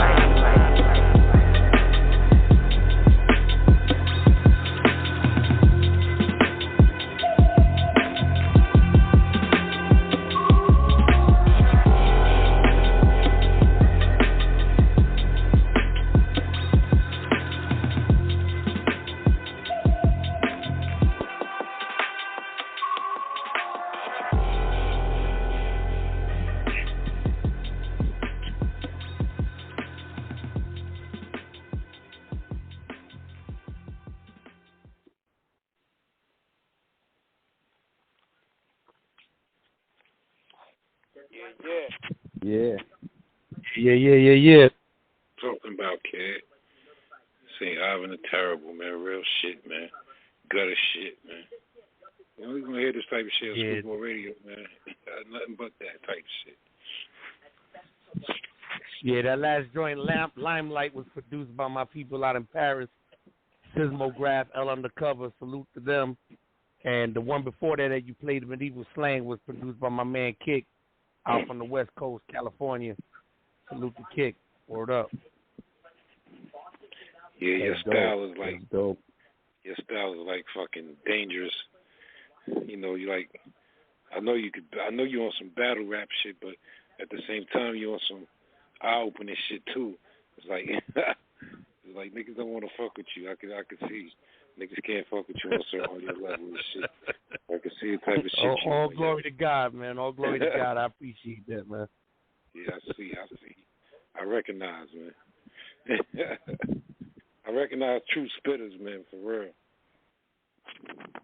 Yeah. Talking about, kid. St. Ivan the Terrible, man. Real shit, man. Gutter shit, man. You know, we're going to hear this type of shit on Screwball Radio, man. Nothing but that type of shit. Yeah, that last joint, Limelight, was produced by my people out in Paris. Seismograph, L Undercover, salute to them. And the one before that you played, Medieval Slang, was produced by my man Kick out from the West Coast, California. Salute to Kick. Word up. Yeah, your style is like dope. Your style is like fucking dangerous. You know, you like. I know you on some battle rap shit, but at the same time you on some eye-opening shit too. It's like, it's like niggas don't want to fuck with you. I could see niggas can't fuck with you on your level of shit. I can see the type of shit. All glory to God, man. All glory to God. I appreciate that, man. Yeah, I see. I recognize, man. I recognize true spitters, man, for real.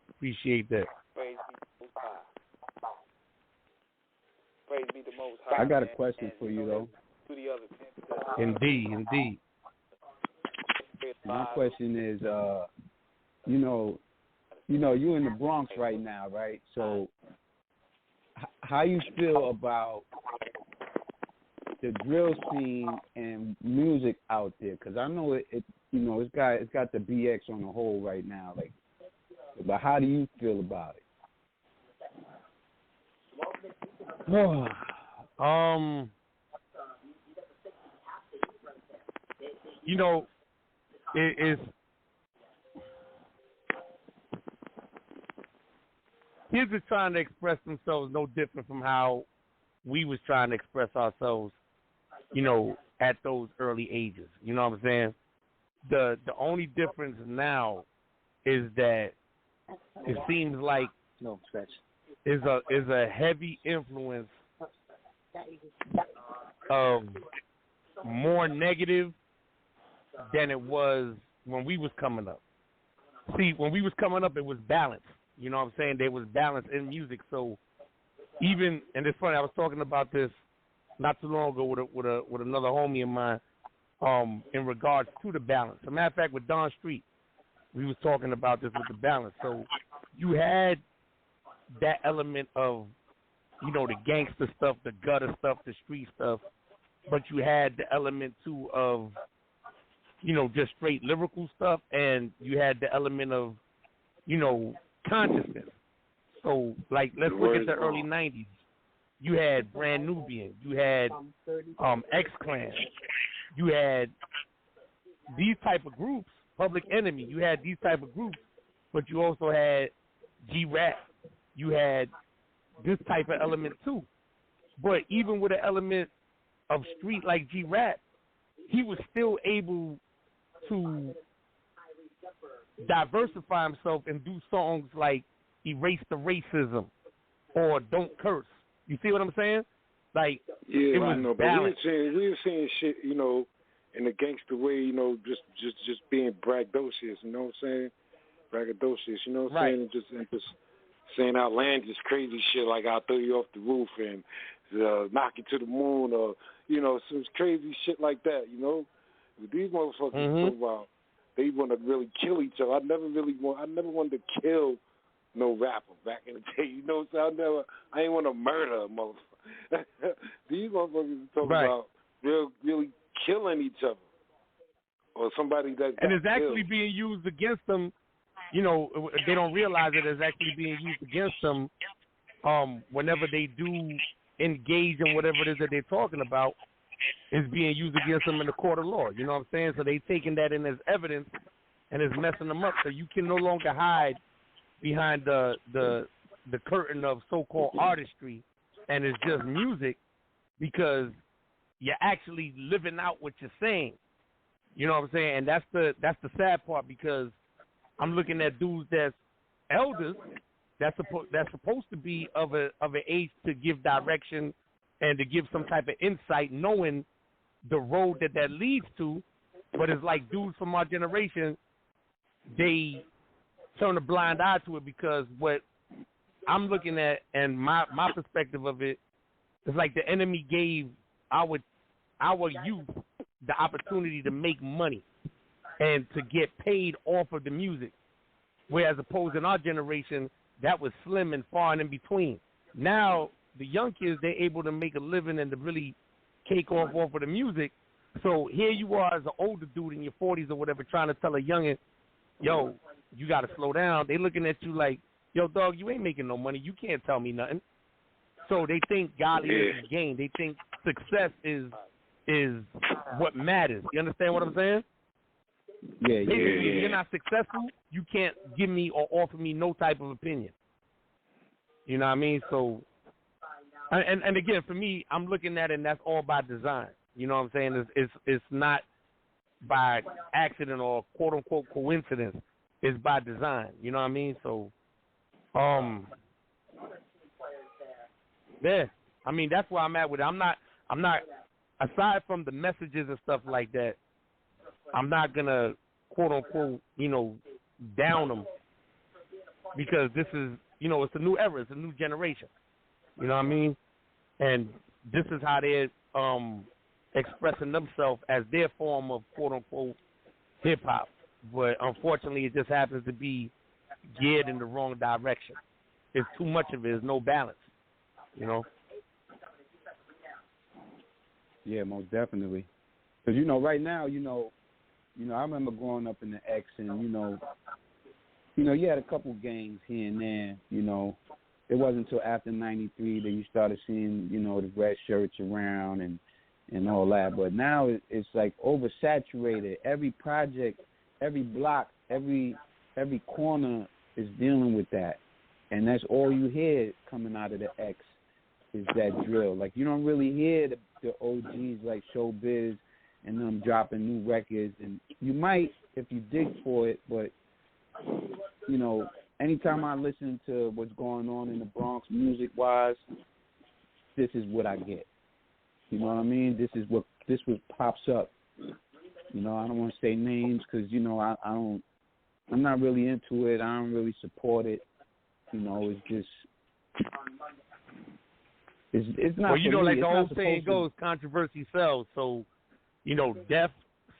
Appreciate that. Praise be the Most High. Praise be the Most High. I got a question for you, though. Indeed. My question is, you know, you in the Bronx right now, right? So, how you feel about the drill scene and music out there? Because I know it you know, it's got the BX on the whole right now. Like, but how do you feel about it? You know, it's kids are trying to express themselves no different from how we was trying to express ourselves, you know, at those early ages. You know what I'm saying? The only difference now is that it seems like is a heavy influence of more negative than it was when we was coming up. See, when we was coming up, it was balance. You know what I'm saying? There was balance in music. So even, and it's funny, I was talking about this not too long ago with another homie of mine in regards to the balance. As a matter of fact, with Don Street, we was talking about this with the balance. So you had that element of, you know, the gangster stuff, the gutter stuff, the street stuff, but you had the element too of, you know, just straight lyrical stuff, and you had the element of, you know, consciousness. So, like, let's look at the early 90s. You had Brand Nubian. You had X-Clan. You had these type of groups, Public Enemy. You had these type of groups, but you also had G-Rap. You had this type of element too. But even with an element of street like G-Rap, he was still able to diversify himself and do songs like Erase the Racism or Don't Curse. You see what I'm saying? Like, yeah, it was I know, but we were saying shit, you know, in a gangster way, you know, just being braggadocious, you know what I'm saying? Braggadocious, you know what I'm saying? And just saying outlandish, crazy shit like I'll throw you off the roof and knock you to the moon, or, you know, some crazy shit like that, you know? These motherfuckers talk about they want to really kill each other. I never wanted to kill no rapper back in the day, you know what I'm saying? I ain't want to murder a motherfucker. These motherfuckers talk about really killing each other, or somebody that and it's actually being used against them. You know, they don't realize it is actually being used against them whenever they do engage in whatever it is that they're talking about. Is being used against them in the court of law. You know what I'm saying? So they taking that in as evidence and is messing them up. So you can no longer hide behind the curtain of so-called artistry and it's just music, because you're actually living out what you're saying. You know what I'm saying? And that's the sad part, because I'm looking at dudes that's elders that's supposed to be of an age to give direction and to give some type of insight, knowing the road that leads to. But it's like dudes from our generation, they turn a blind eye to it, because what I'm looking at and my perspective of it is like the enemy gave our youth the opportunity to make money and to get paid off of the music, whereas opposed in our generation, that was slim and far and in between. Now, the young kids, they're able to make a living and to really cake off of the music. So here you are as an older dude in your 40s or whatever, trying to tell a youngin', yo, you got to slow down. They looking at you like, yo, dog, you ain't making no money. You can't tell me nothing. So they think godliness is gain. They think success is what matters. You understand what I'm saying? Yeah. If you're not successful, you can't give me or offer me no type of opinion. You know what I mean? So, and again, for me, I'm looking at it, and that's all by design. You know what I'm saying? It's not by accident or quote unquote coincidence. It's by design. You know what I mean? So, yeah. I mean, that's where I'm at with it. I'm not. Aside from the messages and stuff like that, I'm not gonna quote unquote, down them, because this is, it's a new era, it's a new generation. You know what I mean? And this is how they're expressing themselves as their form of quote unquote hip hop. But unfortunately, it just happens to be geared in the wrong direction. It's too much of it. There's no balance. Yeah, most definitely. Because, you know, right now, you know, I remember growing up in the X and, you know, you had a couple gangs here and there, you know. It wasn't until after 93 that you started seeing, you know, the red shirts around and all that. But now it's like oversaturated. Every project, every block, every corner is dealing with that. And that's all you hear coming out of the X is that drill. Like, you don't really hear the OGs like Showbiz and them dropping new records. And you might if you dig for it, but, you know, anytime I listen to what's going on in the Bronx music-wise, this is what I get. You know what I mean? This what pops up. You know, I don't want to say names because, you know, I'm not really into it. I don't really support it. You know, it's just, it's not. Well, you know, me. like It's the old not saying supposed goes, controversy sells. So, you know, death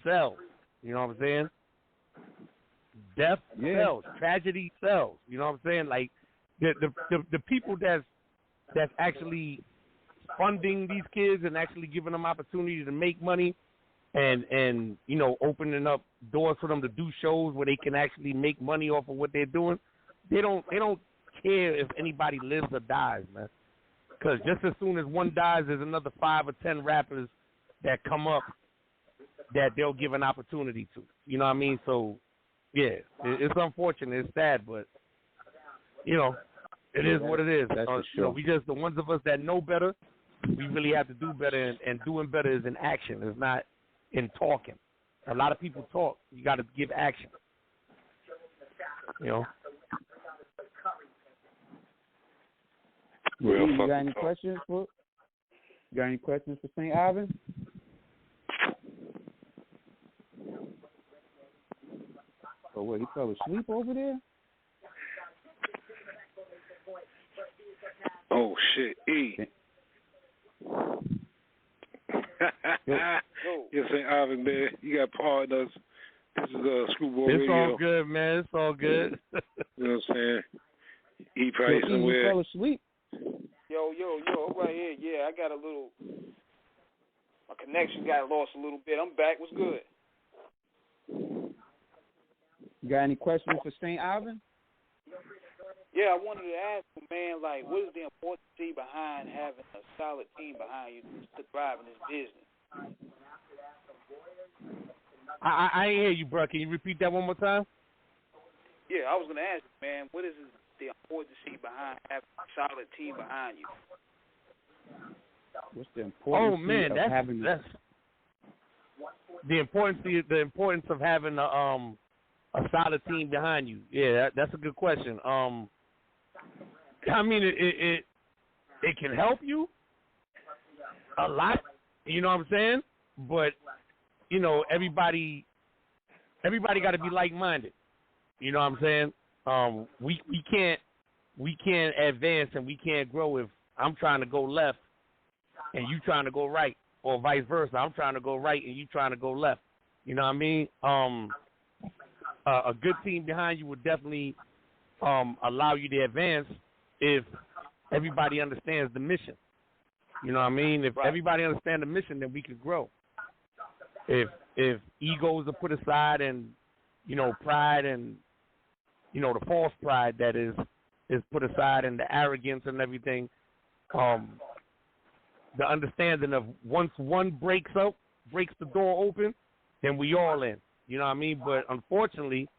sells. You know what I'm saying? Death sells. Tragedy sells. You know what I'm saying? Like the people that's actually funding these kids and actually giving them opportunity to make money and you know, opening up doors for them to do shows where they can actually make money off of what they're doing. They don't care if anybody lives or dies, man. Because just as soon as one dies, there's another 5 or 10 rappers that come up that they'll give an opportunity to. You know what I mean? So, yeah, it's unfortunate. It's sad, but, you know, it is what it is. That's for You know, sure. we just, the ones of us that know better, we really have to do better, and doing better is in action. It's not in talking. A lot of people talk. You got to give action. You know? You got any questions for? You got any questions for St. Ivan? Oh, what, he fell asleep over there? Oh shit, E. Yes, St. Ivan, man. You got partners. This is Screwball Radio. It's all good, man. It's all good. You know what I'm saying? E probably somewhere. He fell asleep. Yo, I'm right here. Yeah, I got my connection got lost a little bit. I'm back. What's good? You got any questions for St. Ivan? Yeah, I wanted to ask you, man, like, what is the importance behind having a solid team behind you to thrive in this business? I ain't hear you, bro. Can you repeat that one more time? Yeah, I was going to ask you, man, what is the importance behind having a solid team behind you? What's the importance that's having the importance of having a solid team behind you. Yeah, that's a good question. I mean, it can help you a lot. You know what I'm saying? But you know, everybody got to be like-minded. You know what I'm saying? We can't advance and we can't grow if I'm trying to go left and you trying to go right, or vice versa. I'm trying to go right and you trying to go left. You know what I mean? A good team behind you would definitely allow you to advance if everybody understands the mission. You know what I mean? If everybody understands the mission, then we could grow. If egos are put aside and, you know, pride and, you know, the false pride that is put aside and the arrogance and everything, the understanding of once one breaks the door open, then we all in. You know what I mean? But unfortunately,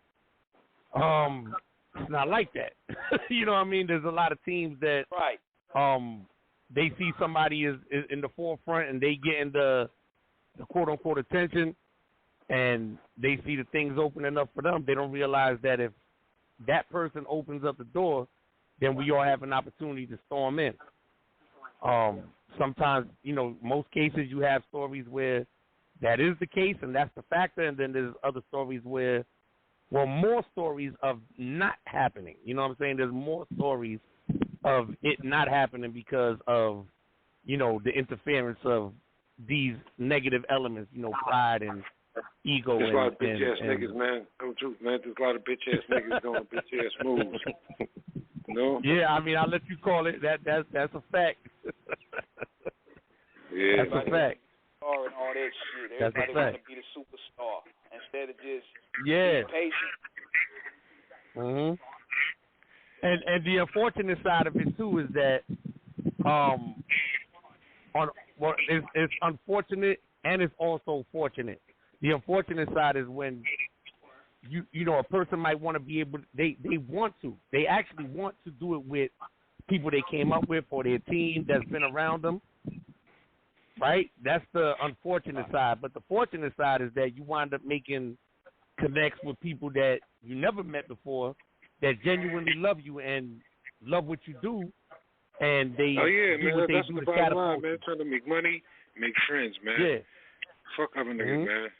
it's not like that. You know what I mean? There's a lot of teams that they see somebody is in the forefront and they get in the quote-unquote attention and they see the things opening up for them. They don't realize that if that person opens up the door, then we all have an opportunity to storm in. Sometimes, you know, most cases you have stories where that is the case and that's the factor, and then there's other stories where, well, more stories of not happening. You know what I'm saying? There's more stories of it not happening because of, you know, the interference of these negative elements, you know, pride and ego. There's a lot of bitch-ass niggas, man. Come true, man. There's a lot of bitch-ass niggas doing bitch-ass moves. No? Yeah, I mean, I'll let you call it. That's a fact. Yeah. That's a fact. Everybody want to be the superstar instead of just being patient. Mhm. And the unfortunate side of it too is that it's unfortunate and it's also fortunate. The unfortunate side is when you know, a person might want to be able, they actually want to do it with people they came up with or their team that's been around them, right? That's the unfortunate side. But the fortunate side is that you wind up making connects with people that you never met before that genuinely love you and love what you do, and they do man, what they that's do the to bottom catapult line, man. Trying to make money, make friends, man. Yeah. Fuck other niggas, man.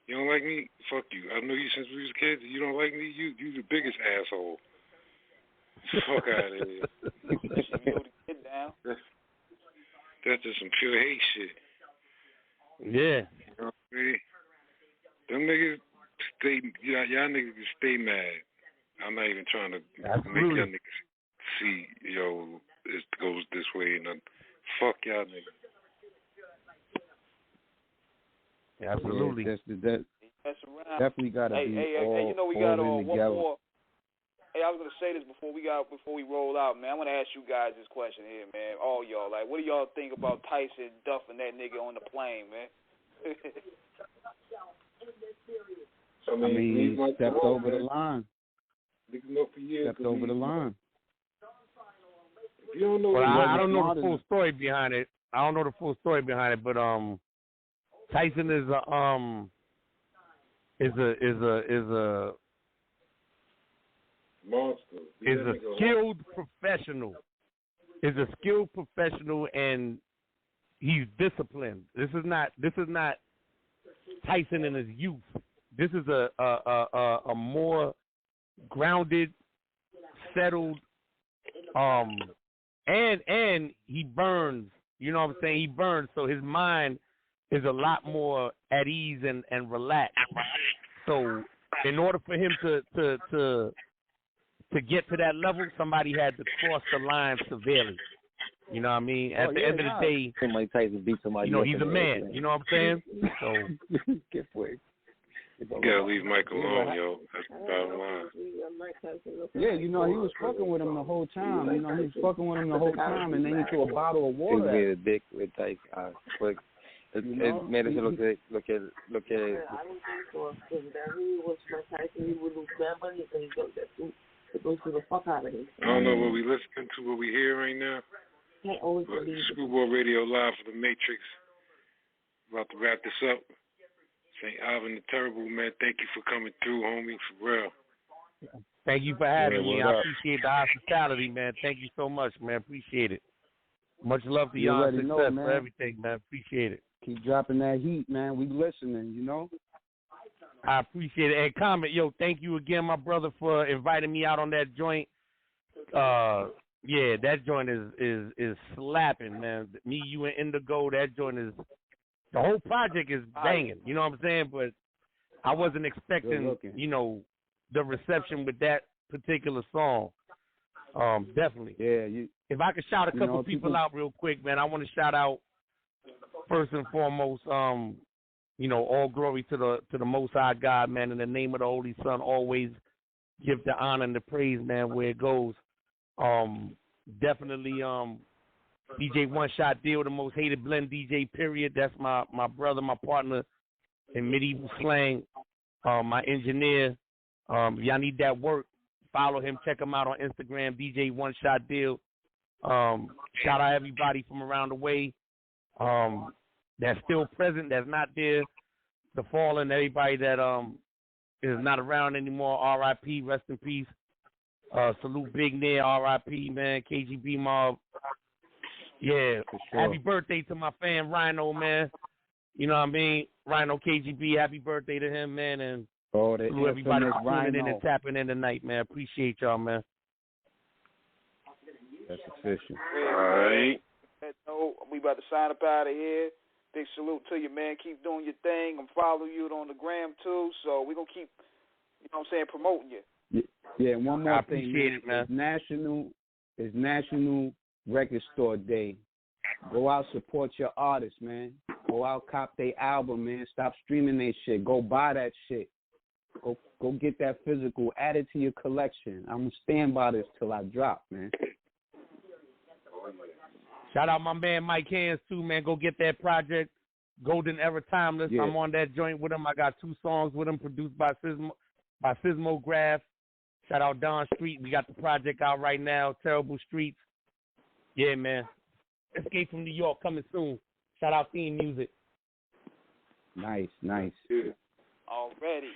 You don't like me? Fuck you. I know you since we was kids. You don't like me? You the biggest asshole. Fuck out of here. That's just some pure hate shit. Yeah. You know what I mean? Them niggas y'all niggas can stay mad. I'm not even trying to make y'all niggas see, it goes this way and fuck y'all niggas. Absolutely. That definitely got to be all, you know we got one more. Hey, I was gonna say this before we roll out, man. I want to ask you guys this question here, man. All y'all, like, what do y'all think about Tyson duffing that nigga on the plane, man? I mean, he stepped over the line. Stepped over the line. You don't know. Well, I don't know the full story behind it. But Tyson is a monster. Is a skilled professional. And he's disciplined. This is not Tyson in his youth. This is a more grounded, settled, and he burns. You know what I'm saying? He burns, so his mind is a lot more at ease and relaxed. So, in order for him to get to that level, somebody had to cross the line severely. You know what I mean? At the end of the day, somebody Tyson beat somebody. He's a man. You know what I'm saying? So, get away. You gotta leave Mike alone, yo. That's the bottom line. Yeah, he was fucking with him the whole time. He was fucking with him the whole time, and then he threw a bottle of water at him. He made a dick with Tyson. But it made us look at it. I don't think so. Because that really was my Tyson. He would lose that money and he goes to the fuck out of him. I don't know what we listening to, what we hear right now. Can't always But believe Screwball Radio live for the Matrix. About to wrap this up. St. Alvin the Terrible, man. Thank you for coming through, homie, for real. Thank you for having me. I appreciate the hospitality, man. Thank you so much, man. Appreciate it. Much love to y'all. Success for everything, man. Appreciate it. Keep dropping that heat, man. We listening, I appreciate it. And Comet, thank you again, my brother, for inviting me out on that joint. Yeah, that joint is slapping, man. Me, you, and Indigo, that joint is. The whole project is banging, you know what I'm saying? But I wasn't expecting, the reception with that particular song. Definitely. Yeah. If I could shout a couple people out real quick, man, I want to shout out first and foremost, all glory to the Most High God, man. In the name of the Holy Son, always give the honor and the praise, man, where it goes. Definitely. DJ One Shot Deal, the most hated blend DJ, period. That's my brother, my partner in medieval slang, my engineer. Y'all need that work. Follow him. Check him out on Instagram, DJ One Shot Deal. Shout out everybody from around the way that's still present, that's not there. The fallen, everybody that is not around anymore. R.I.P. Rest in peace. Salute Big Near. R.I.P. Man. KGB Mob. Yeah, sure. Happy birthday to my fan Rhino, man. You know what I mean? Rhino KGB, happy birthday to him, man. And to everybody for tuning in and tapping in tonight, man. Appreciate y'all, man. That's official. All right. We about to sign up out of here. Big salute to you, man. Keep doing your thing. I'm following you on the gram, too. So we're going to keep, promoting you. Yeah, and one more thing. Appreciate it, man. It's National Record Store Day Go out, support your artists, man. Go out, cop their album, man. Stop streaming their shit. Go buy that shit. Go get that physical. Add it to your collection. I'm going to stand by this till I drop, man. Shout out my man Mike Hands, too, man. Go get that project, Golden Era Timeless. Yeah. I'm on that joint with him. I got 2 songs with him produced by Sismograph. Shout out Don Street. We got the project out right now, Terrible Streets. Yeah, man. Escape from New York coming soon. Shout out Theme Music. Nice. Already.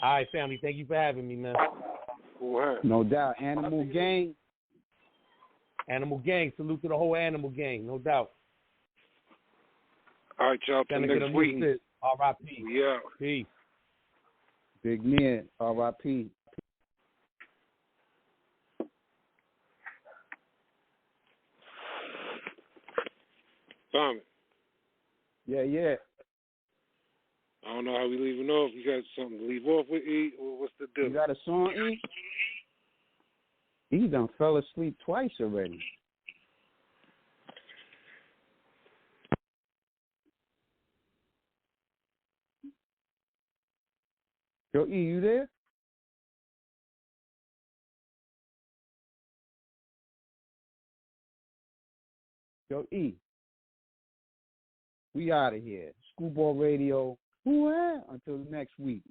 All right, family. Thank you for having me, man. No doubt. Animal Gang. Animal Gang. Salute to the whole Animal Gang. No doubt. All right, y'all. Till next week. R.I.P. Yeah. Peace. Big Nia. R.I.P. Tommy. Yeah. I don't know how we leaving off. You got something to leave off with, E? Or what's the deal? You got a song, E? E done fell asleep twice already. Yo, E, you there? Yo, E. We out of here. Screwball Radio. Until next week.